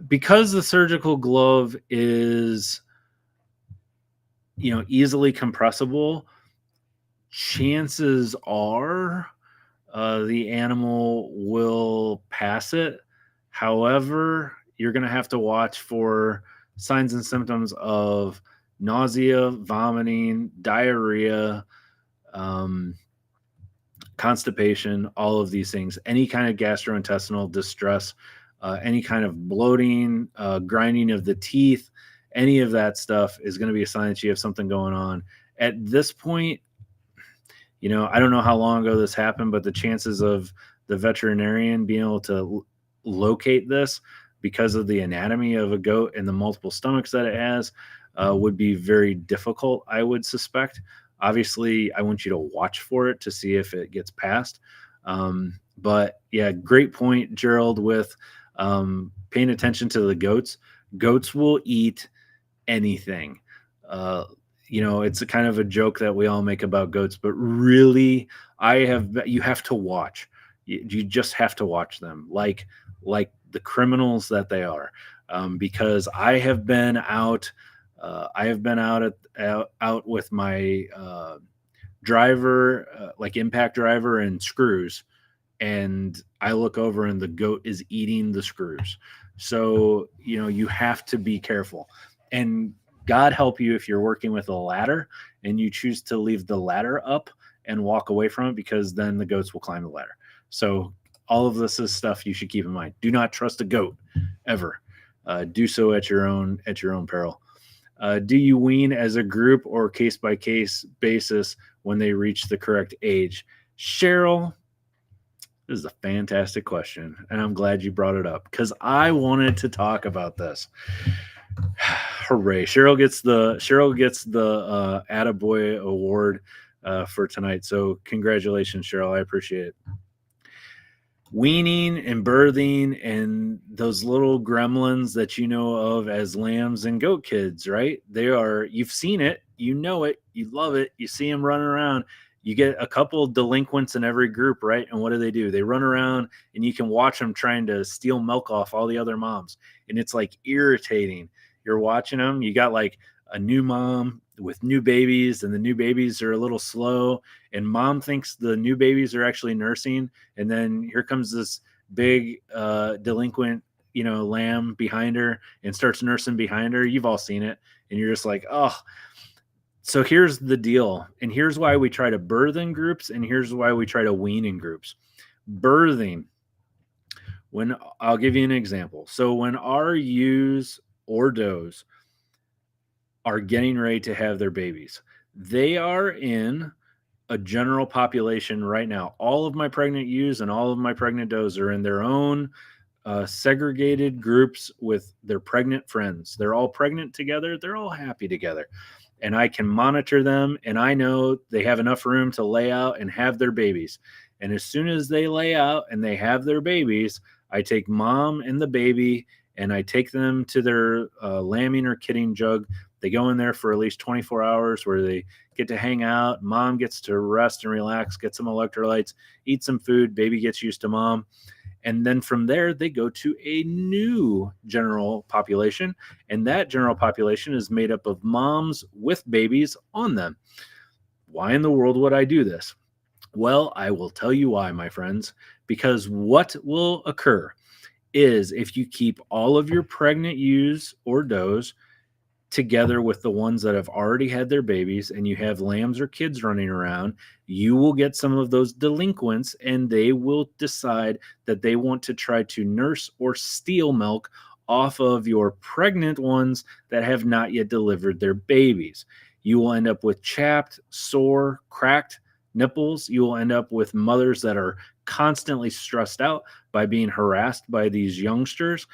Speaker 1: Because the surgical glove is, easily compressible, chances are the animal will pass it. However, you're going to have to watch for signs and symptoms of nausea, vomiting, diarrhea, constipation, all of these things, any kind of gastrointestinal distress, any kind of bloating, grinding of the teeth, any of that stuff is going to be a sign that you have something going on. At this point, I don't know how long ago this happened, but the chances of the veterinarian being able to locate this because of the anatomy of a goat and the multiple stomachs that it has would be very difficult, I would suspect. Obviously, I want you to watch for it to see if it gets passed. But yeah, great point, Gerald, with paying attention to the goats. Goats will eat anything. It's a kind of a joke that we all make about goats, but really, you have to watch. You just have to watch them like the criminals that they are, because I have been out. Out with my driver, like impact driver and screws, and I look over and the goat is eating the screws. So, you have to be careful. And God help you if you're working with a ladder and you choose to leave the ladder up and walk away from it, because then the goats will climb the ladder. So all of this is stuff you should keep in mind. Do not trust a goat ever. Do so at your own peril. Do you wean as a group or case by case basis when they reach the correct age? Cheryl, this is a fantastic question, and I'm glad you brought it up because I wanted to talk about this. Hooray! Cheryl gets the Attaboy award for tonight. So congratulations, Cheryl. I appreciate it. Weaning and birthing and those little gremlins that you know of as lambs and goat kids, right? You've seen it, you know it, you love it, you see them running around. You get a couple delinquents in every group, right? And what do? They run around and you can watch them trying to steal milk off all the other moms. And it's like irritating. You're watching them, you got like a new mom with new babies, and the new babies are a little slow, and mom thinks the new babies are actually nursing, and then here comes this big delinquent lamb behind her and starts nursing behind her. You've all seen it, and you're just like, oh. So here's the deal, and here's why we try to birth in groups, and here's why we try to wean in groups. Birthing, when I'll give you an example. So when our ewes or does are getting ready to have their babies, they are in a general population right now. All of my pregnant ewes and all of my pregnant does are in their own segregated groups with their pregnant friends. They're all pregnant together. They're all happy together. And I can monitor them, and I know they have enough room to lay out and have their babies. And as soon as they lay out and they have their babies, I take mom and the baby and I take them to their lambing or kidding jug. They go in there for at least 24 hours where they get to hang out. Mom gets to rest and relax, get some electrolytes, eat some food. Baby gets used to mom. And then from there, they go to a new general population. And that general population is made up of moms with babies on them. Why in the world would I do this? Well, I will tell you why, my friends. Because what will occur is if you keep all of your pregnant ewes or does together with the ones that have already had their babies, and you have lambs or kids running around, you will get some of those delinquents, and they will decide that they want to try to nurse or steal milk off of your pregnant ones that have not yet delivered their babies. You will end up with chapped, sore, cracked nipples. You will end up with mothers that are constantly stressed out by being harassed by these youngsters.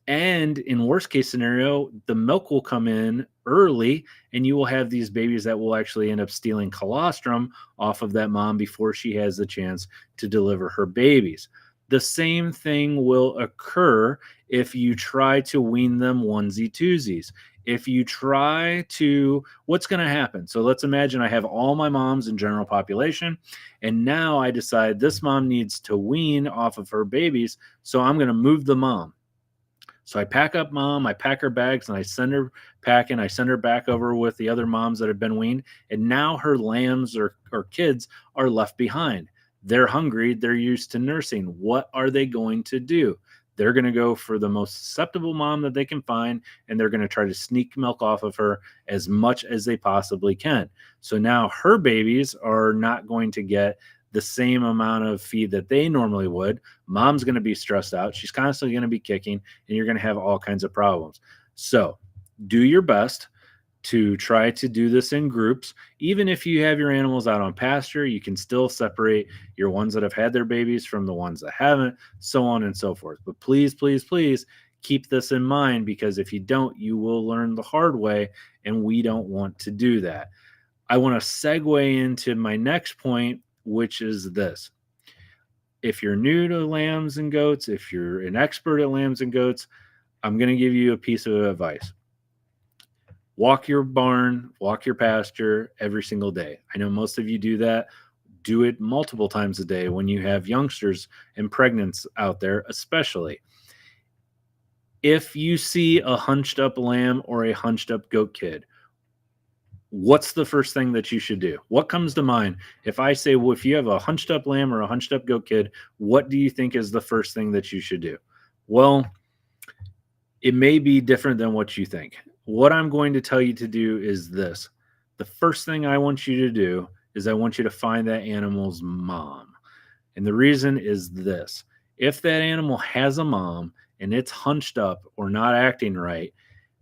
Speaker 1: And in worst case scenario, the milk will come in early, and you will have these babies that will actually end up stealing colostrum off of that mom before she has the chance to deliver her babies. The same thing will occur if you try to wean them onesie twosies. If you try to, what's going to happen? So let's imagine I have all my moms in general population, and now I decide this mom needs to wean off of her babies, so I'm going to move the mom. So I pack up mom, I pack her bags, and I send her packing. I send her back over with the other moms that have been weaned. And now her lambs or kids are left behind. They're hungry. They're used to nursing. What are they going to do? They're going to go for the most susceptible mom that they can find, and they're going to try to sneak milk off of her as much as they possibly can. So now her babies are not going to get the same amount of feed that they normally would. Mom's going to be stressed out. She's constantly going to be kicking, and you're going to have all kinds of problems. So do your best to try to do this in groups. Even if you have your animals out on pasture, you can still separate your ones that have had their babies from the ones that haven't, so on and so forth. But please, please, please keep this in mind, because if you don't, you will learn the hard way, and we don't want to do that. I want to segue into my next point, which is this. If you're new to lambs and goats, if you're an expert at lambs and goats, I'm going to give you a piece of advice. Walk your barn, walk your pasture every single day. I know most of you do that. Do it multiple times a day when you have youngsters and pregnants out there, especially. If you see a hunched up lamb or a hunched up goat kid, what's the first thing that you should do? What comes to mind? If I say, well, if you have a hunched up lamb or a hunched up goat kid, what do you think is the first thing that you should do? Well, it may be different than what you think. What I'm going to tell you to do is this. The first thing I want you to do is I want you to find that animal's mom. And the reason is this. If that animal has a mom and it's hunched up or not acting right,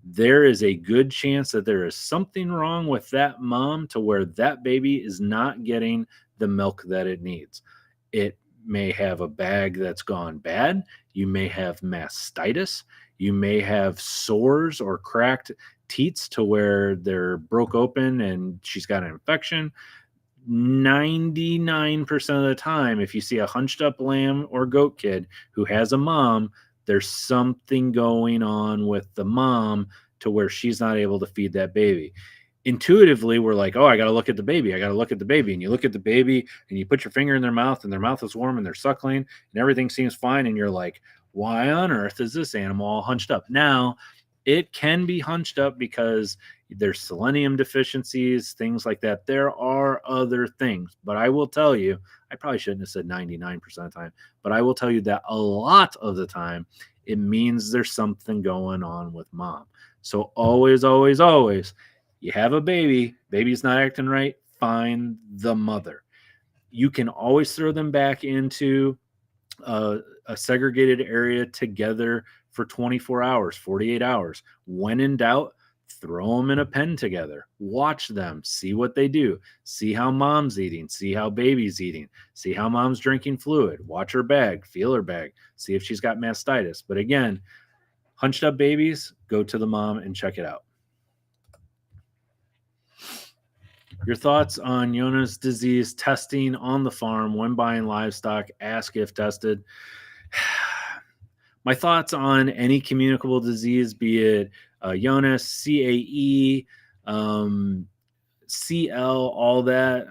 Speaker 1: there is a good chance that there is something wrong with that mom to where that baby is not getting the milk that it needs. It may have a bag that's gone bad. You may have mastitis. You may have sores or cracked teats to where they're broke open and she's got an infection. 99% of the time, if you see a hunched up lamb or goat kid who has a mom, there's something going on with the mom to where she's not able to feed that baby. Intuitively, we're like, oh, I got to look at the baby. I got to look at the baby. And you look at the baby and you put your finger in their mouth and their mouth is warm and they're suckling and everything seems fine. And you're like, why on earth is this animal all hunched up? Now, it can be hunched up because there's selenium deficiencies, things like that. There are other things, but I will tell you, I probably shouldn't have said 99% of the time, but I will tell you that a lot of the time, it means there's something going on with mom. So always, always, always, you have a baby's not acting right, find the mother. You can always throw them back into a segregated area together for 24 hours, 48 hours. When in doubt, throw them in a pen together. Watch them, see what they do, see how mom's eating, see how baby's eating, see how mom's drinking fluid, watch her bag, feel her bag, see if she's got mastitis. But again, hunched up babies, go to the mom and check it out. Your thoughts on Jonas disease testing on the farm when buying livestock? Ask if tested. My thoughts on any communicable disease, be it Jonas, CAE, CL, all that,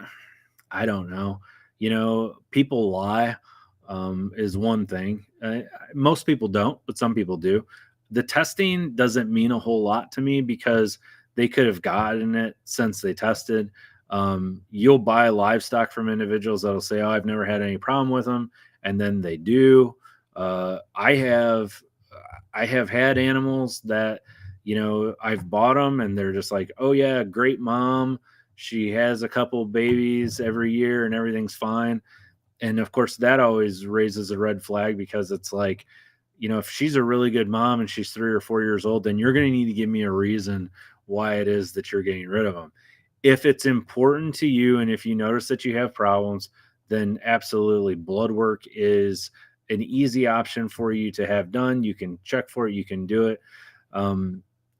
Speaker 1: I don't know. People lie is one thing. Most people don't, but some people do. The testing doesn't mean a whole lot to me because they could have gotten it since they tested. You'll buy livestock from individuals that'll say, oh, I've never had any problem with them. And then they do. I have had animals that, I've bought them and they're just like, oh yeah, great mom. She has a couple babies every year and everything's fine. And of course that always raises a red flag because it's like, if she's a really good mom and she's 3 or 4 years old, then you're going to need to give me a reason why it is that you're getting rid of them. If it's important to you and if you notice that you have problems, then absolutely blood work is an easy option for you to have done. You can check for it, you can do it.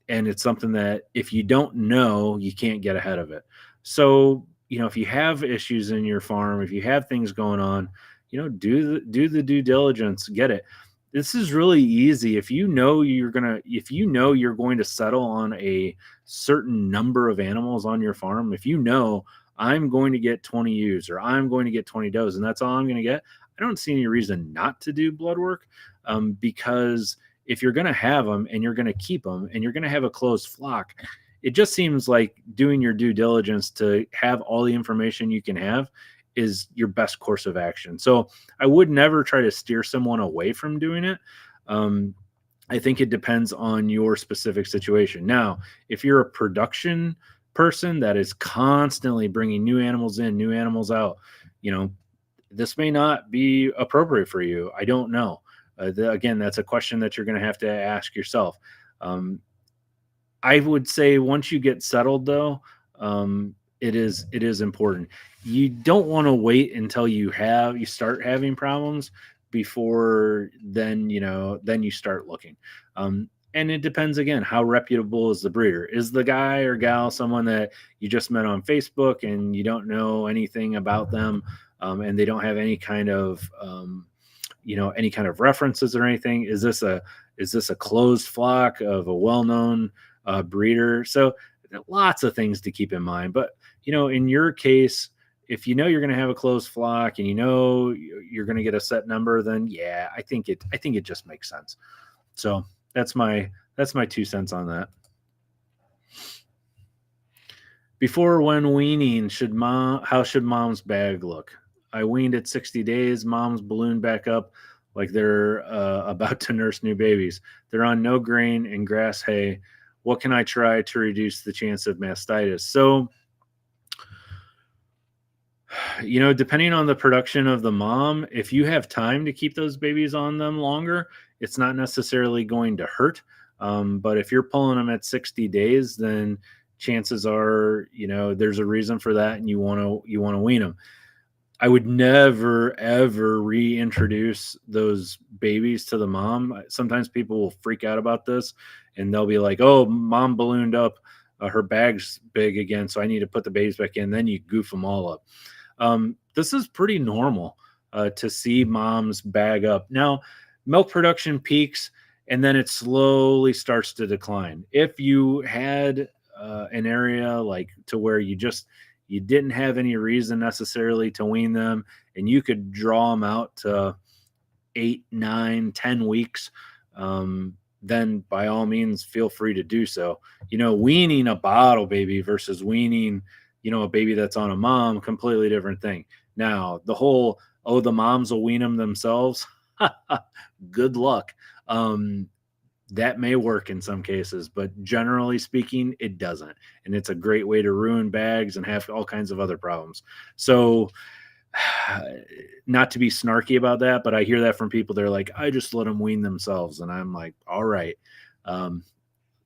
Speaker 1: And it's something that if you don't know, you can't get ahead of it. So, if you have issues in your farm, if you have things going on, do the due diligence, get it. This is really easy. If you know you're going to settle on a certain number of animals on your farm, if you know I'm going to get 20 ewes or I'm going to get 20 does and that's all I'm going to get, I don't see any reason not to do blood work, because if you're going to have them and you're going to keep them and you're going to have a closed flock, it just seems like doing your due diligence to have all the information you can have is your best course of action. So I would never try to steer someone away from doing it. I think it depends on your specific situation. Now, if you're a production person that is constantly bringing new animals in, new animals out, this may not be appropriate for you. I don't know. Again, that's a question that you're going to have to ask yourself. I would say once you get settled, though, it is important. You don't want to wait until you start having problems before then you start looking. And it depends again, how reputable is the breeder? Is the guy or gal someone that you just met on Facebook and you don't know anything about them, and they don't have any kind of references or anything? Is this a closed flock of a well-known breeder? So lots of things to keep in mind. But in your case, if you're going to have a closed flock and you're going to get a set number, then yeah, I think it just makes sense. So that's my 2 cents on that. Before when weaning, how should mom's bag look? I weaned at 60 days. Mom's ballooned back up like they're about to nurse new babies. They're on no grain and grass hay. What can I try to reduce the chance of mastitis? So, depending on the production of the mom, if you have time to keep those babies on them longer, it's not necessarily going to hurt. But if you're pulling them at 60 days, then chances are, there's a reason for that and you want to wean them. I would never ever reintroduce those babies to the mom. Sometimes people will freak out about this and they'll be like, "Oh, mom ballooned up. Her bag's big again, so I need to put the babies back in." Then you goof them all up. This is pretty normal to see moms bag up. Now, milk production peaks and then it slowly starts to decline. If you had an area like to where you didn't have any reason necessarily to wean them, and you could draw them out to 8, 9, 10 weeks, then by all means feel free to do so. Weaning a bottle baby versus weaning, a baby that's on a mom, completely different thing. Now, the whole, oh, the moms will wean them themselves. Good luck. That may work in some cases, but generally speaking, it doesn't. And it's a great way to ruin bags and have all kinds of other problems. So, not to be snarky about that, but I hear that from people. They're like, I just let them wean themselves. And I'm like, all right. Um,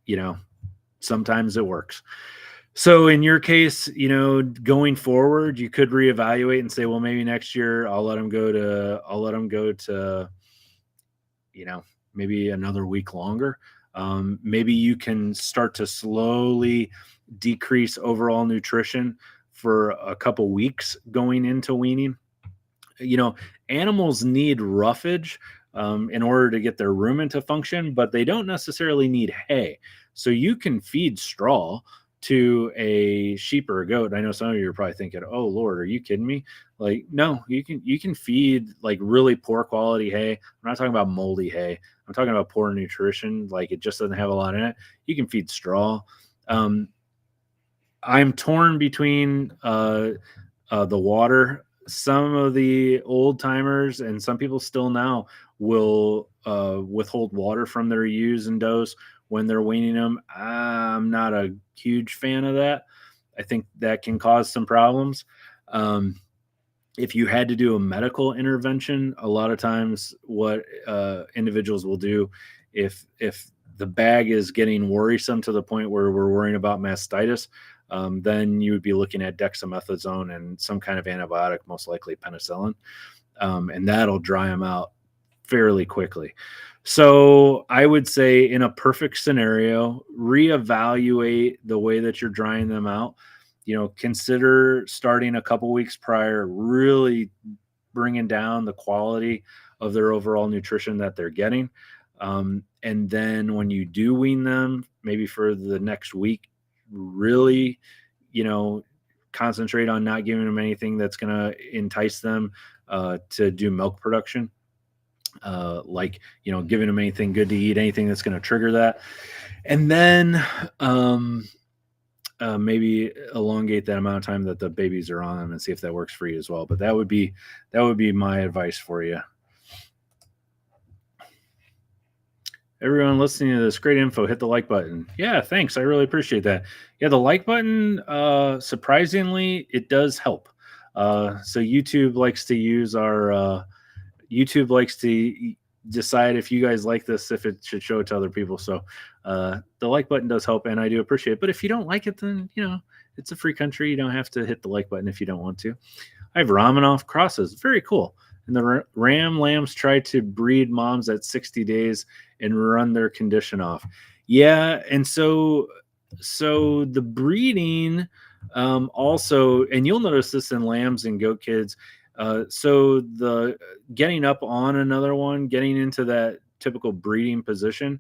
Speaker 1: you know, Sometimes it works. So in your case, going forward, you could reevaluate and say, well, maybe next year I'll let them go to, you know, maybe another week longer. Maybe you can start to slowly decrease overall nutrition for a couple weeks going into weaning. you know, Animals need roughage in order to get their rumen to function, but they don't necessarily need hay. So you can feed straw to a sheep or a goat. I know some of you are probably thinking, "Oh Lord, are you kidding me?" Like, no, you can feed like really poor quality hay. I'm not talking about moldy hay. I'm talking about poor nutrition, like it just doesn't have a lot in it. You can feed straw. Um, I'm torn between the water. Some of the old timers and some people still now will withhold water from their ewes and does when they're weaning them. I'm not a huge fan of that. I think that can cause some problems. Um, if you had to do a medical intervention, a lot of times what individuals will do, if the bag is getting worrisome to the point where we're worrying about mastitis, then you would be looking at dexamethasone and some kind of antibiotic, most likely penicillin, and that'll dry them out fairly quickly. So I would say, in a perfect scenario, reevaluate the way that you're drying them out. Consider starting a couple weeks prior, really bringing down the quality of their overall nutrition that they're getting. And then when you do wean them, maybe for the next week, really, you know, concentrate on not giving them anything that's going to entice them to do milk production. Like, giving them anything good to eat, anything that's going to trigger that. And then maybe elongate that amount of time that the babies are on them and see if that works for you as well. But that would be my advice for you. Everyone listening to this, great info, hit the like button. Yeah, thanks. I really appreciate that. Yeah, the like button, surprisingly, it does help. So YouTube likes to decide if you guys like this, if it should show it to other people. So the like button does help, and I do appreciate it. But if you don't like it, then it's a free country. You don't have to hit the like button if you don't want to. I have Ramanov crosses. Very cool. And the ram lambs try to breed moms at 60 days and run their condition off. Yeah, and so the breeding also, and you'll notice this in lambs and goat kids. So the getting up on another one, getting into that typical breeding position,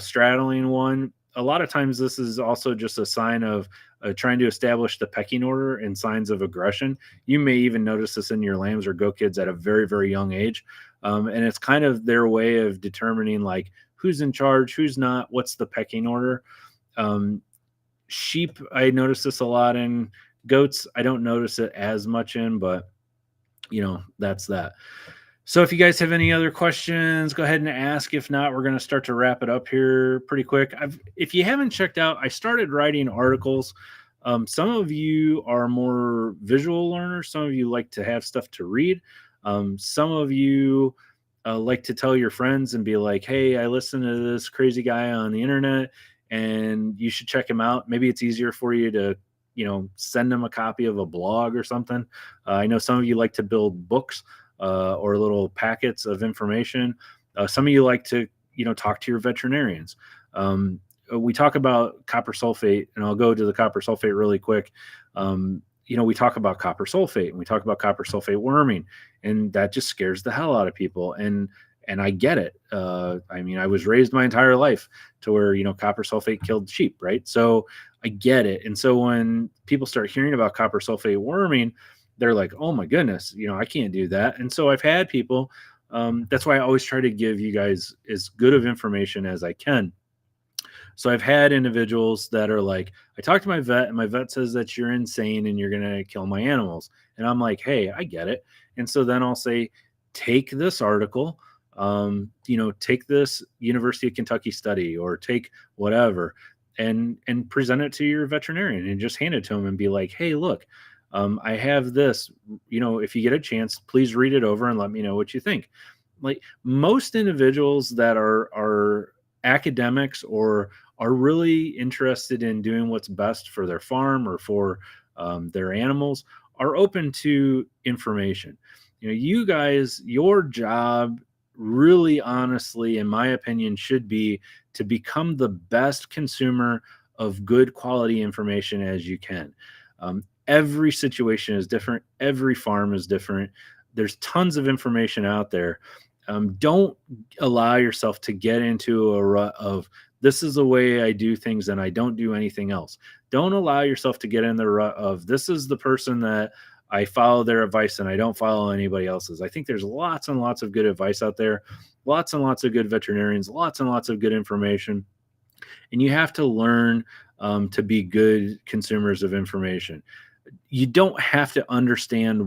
Speaker 1: straddling one. A lot of times, this is also just a sign of trying to establish the pecking order and signs of aggression. You may even notice this in your lambs or goat kids at a very, very young age. And it's kind of their way of determining like who's in charge, who's not, what's the pecking order. Sheep, I notice this a lot in. Goats, I don't notice it as much in, but that's that. So if you guys have any other questions, go ahead and ask. If not, we're going to start to wrap it up here pretty quick. If you haven't checked out, I started writing articles. Some of you are more visual learners. Some of you like to have stuff to read. Some of you like to tell your friends and be like, hey, I listened to this crazy guy on the internet and you should check him out. Maybe it's easier for you to send them a copy of a blog or something. I know some of you like to build books or little packets of information. Some of you like to, talk to your veterinarians. We talk about copper sulfate, and I'll go to the copper sulfate really quick. We talk about copper sulfate, and we talk about copper sulfate worming, and that just scares the hell out of people. And I get it. I was raised my entire life to where, copper sulfate killed sheep, right? So I get it. And so when people start hearing about copper sulfate worming, they're like, oh my goodness, I can't do that. And so I've had people, that's why I always try to give you guys as good of information as I can. So I've had individuals that are like, I talked to my vet, and my vet says that you're insane and you're going to kill my animals. And I'm like, hey, I get it. And so then I'll say, take this article, take this University of Kentucky study, or take whatever, and present it to your veterinarian and just hand it to them and be like, hey, look, I have this, if you get a chance, please read it over and let me know what you think. Like, most individuals that are academics or are really interested in doing what's best for their farm or for their animals are open to information. You guys, your job really, honestly, in my opinion, should be to become the best consumer of good quality information as you can. Every situation is different. Every farm is different. There's tons of information out there. Don't allow yourself to get into a rut of, this is the way I do things and I don't do anything else. Don't allow yourself to get in the rut of, this is the person that I follow their advice and I don't follow anybody else's. I think there's lots and lots of good advice out there, lots and lots of good veterinarians, lots and lots of good information. And you have to learn to be good consumers of information. You don't have to understand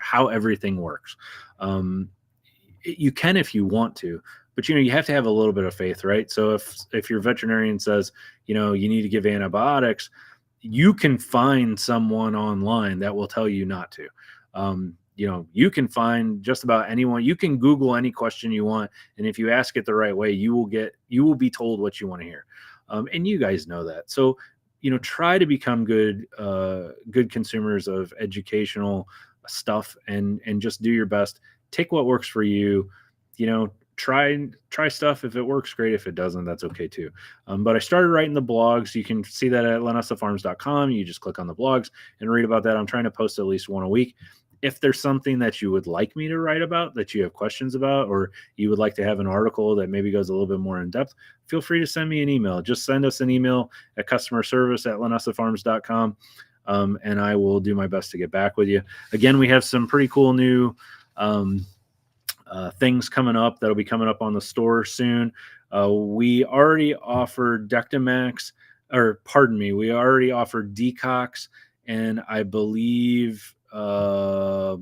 Speaker 1: how everything works. You can if you want to, but you have to have a little bit of faith, right? So if your veterinarian says, you need to give antibiotics, you can find someone online that will tell you not to. You can find just about anyone. You can Google any question you want, and if you ask it the right way, you will be told what you want to hear. And you guys know that. So, try to become good consumers of educational stuff, and just do your best. Take what works for you. Try stuff. If it works, great. If it doesn't, that's okay too. But I started writing the blogs. You can see that at linessafarms.com. You just click on the blogs and read about that. I'm trying to post at least one a week. If there's something that you would like me to write about, that you have questions about, or you would like to have an article that maybe goes a little bit more in depth, feel free to send me an email. Just send us an email at customerservice@linessafarms.com, and I will do my best to get back with you. Again, we have some pretty cool new things coming up that'll be coming up on the store soon. We already offer Dectomax, we already offer Decox, and I believe we offer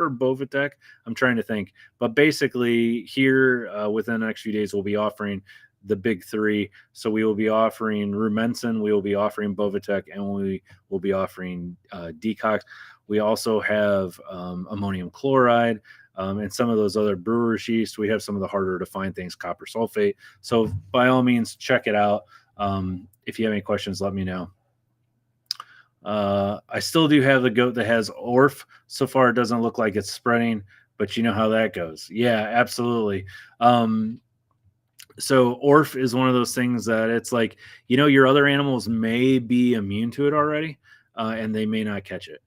Speaker 1: Bovatec. I'm trying to think, but basically here within the next few days, we'll be offering the big three. So we will be offering Rumensin, we will be offering Bovatec, and we will be offering Decox. We also have ammonium chloride, and some of those other brewer's yeast. We have some of the harder to find things, copper sulfate. So by all means, check it out. If you have any questions, let me know. I still do have the goat that has ORF. So far, it doesn't look like it's spreading, but you know how that goes. Yeah, absolutely. So ORF is one of those things that it's like, your other animals may be immune to it already, and they may not catch it.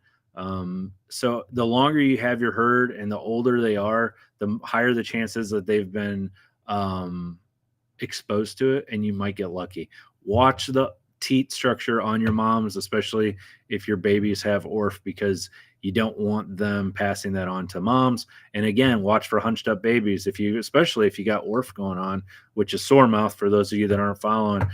Speaker 1: So the longer you have your herd and the older they are, the higher the chances that they've been exposed to it, and you might get lucky. Watch the teat structure on your moms, especially if your babies have ORF, because you don't want them passing that on to moms. And again, watch for hunched up babies, especially if you got ORF going on, which is sore mouth for those of you that aren't following.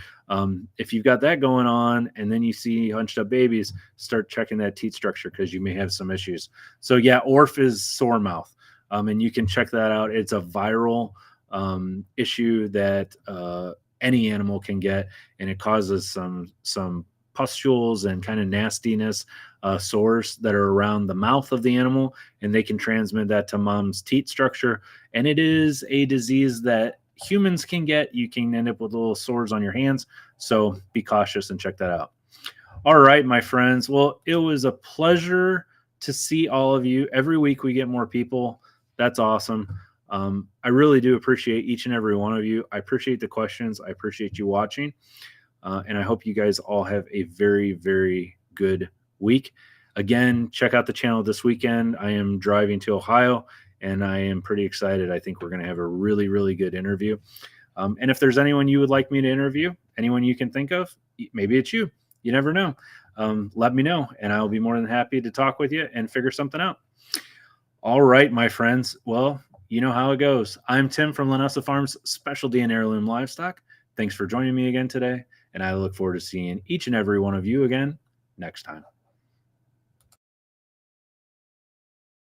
Speaker 1: If you've got that going on and then you see hunched up babies, start checking that teat structure, because you may have some issues. So yeah, ORF is sore mouth, and you can check that out. It's a viral issue that any animal can get, and it causes some pustules and kind of nastiness, sores that are around the mouth of the animal, and they can transmit that to mom's teat structure. And it is a disease that humans can get. You can end up with little sores on your hands. So be cautious and check that out. All right, my friends. Well, it was a pleasure to see all of you. Every week we get more people. That's awesome. I really do appreciate each and every one of you. I appreciate the questions. I appreciate you watching. And I hope you guys all have a very, very good week. Again, check out the channel this weekend. I am driving to Ohio and I am pretty excited. I think we're going to have a really, really good interview. And if there's anyone you would like me to interview, anyone you can think of, maybe it's you. You never know. Let me know, and I'll be more than happy to talk with you and figure something out. All right, my friends. Well, you know how it goes. I'm Tim from Linessa Farms, Specialty and Heirloom Livestock. Thanks for joining me again today, and I look forward to seeing each and every one of you again next time.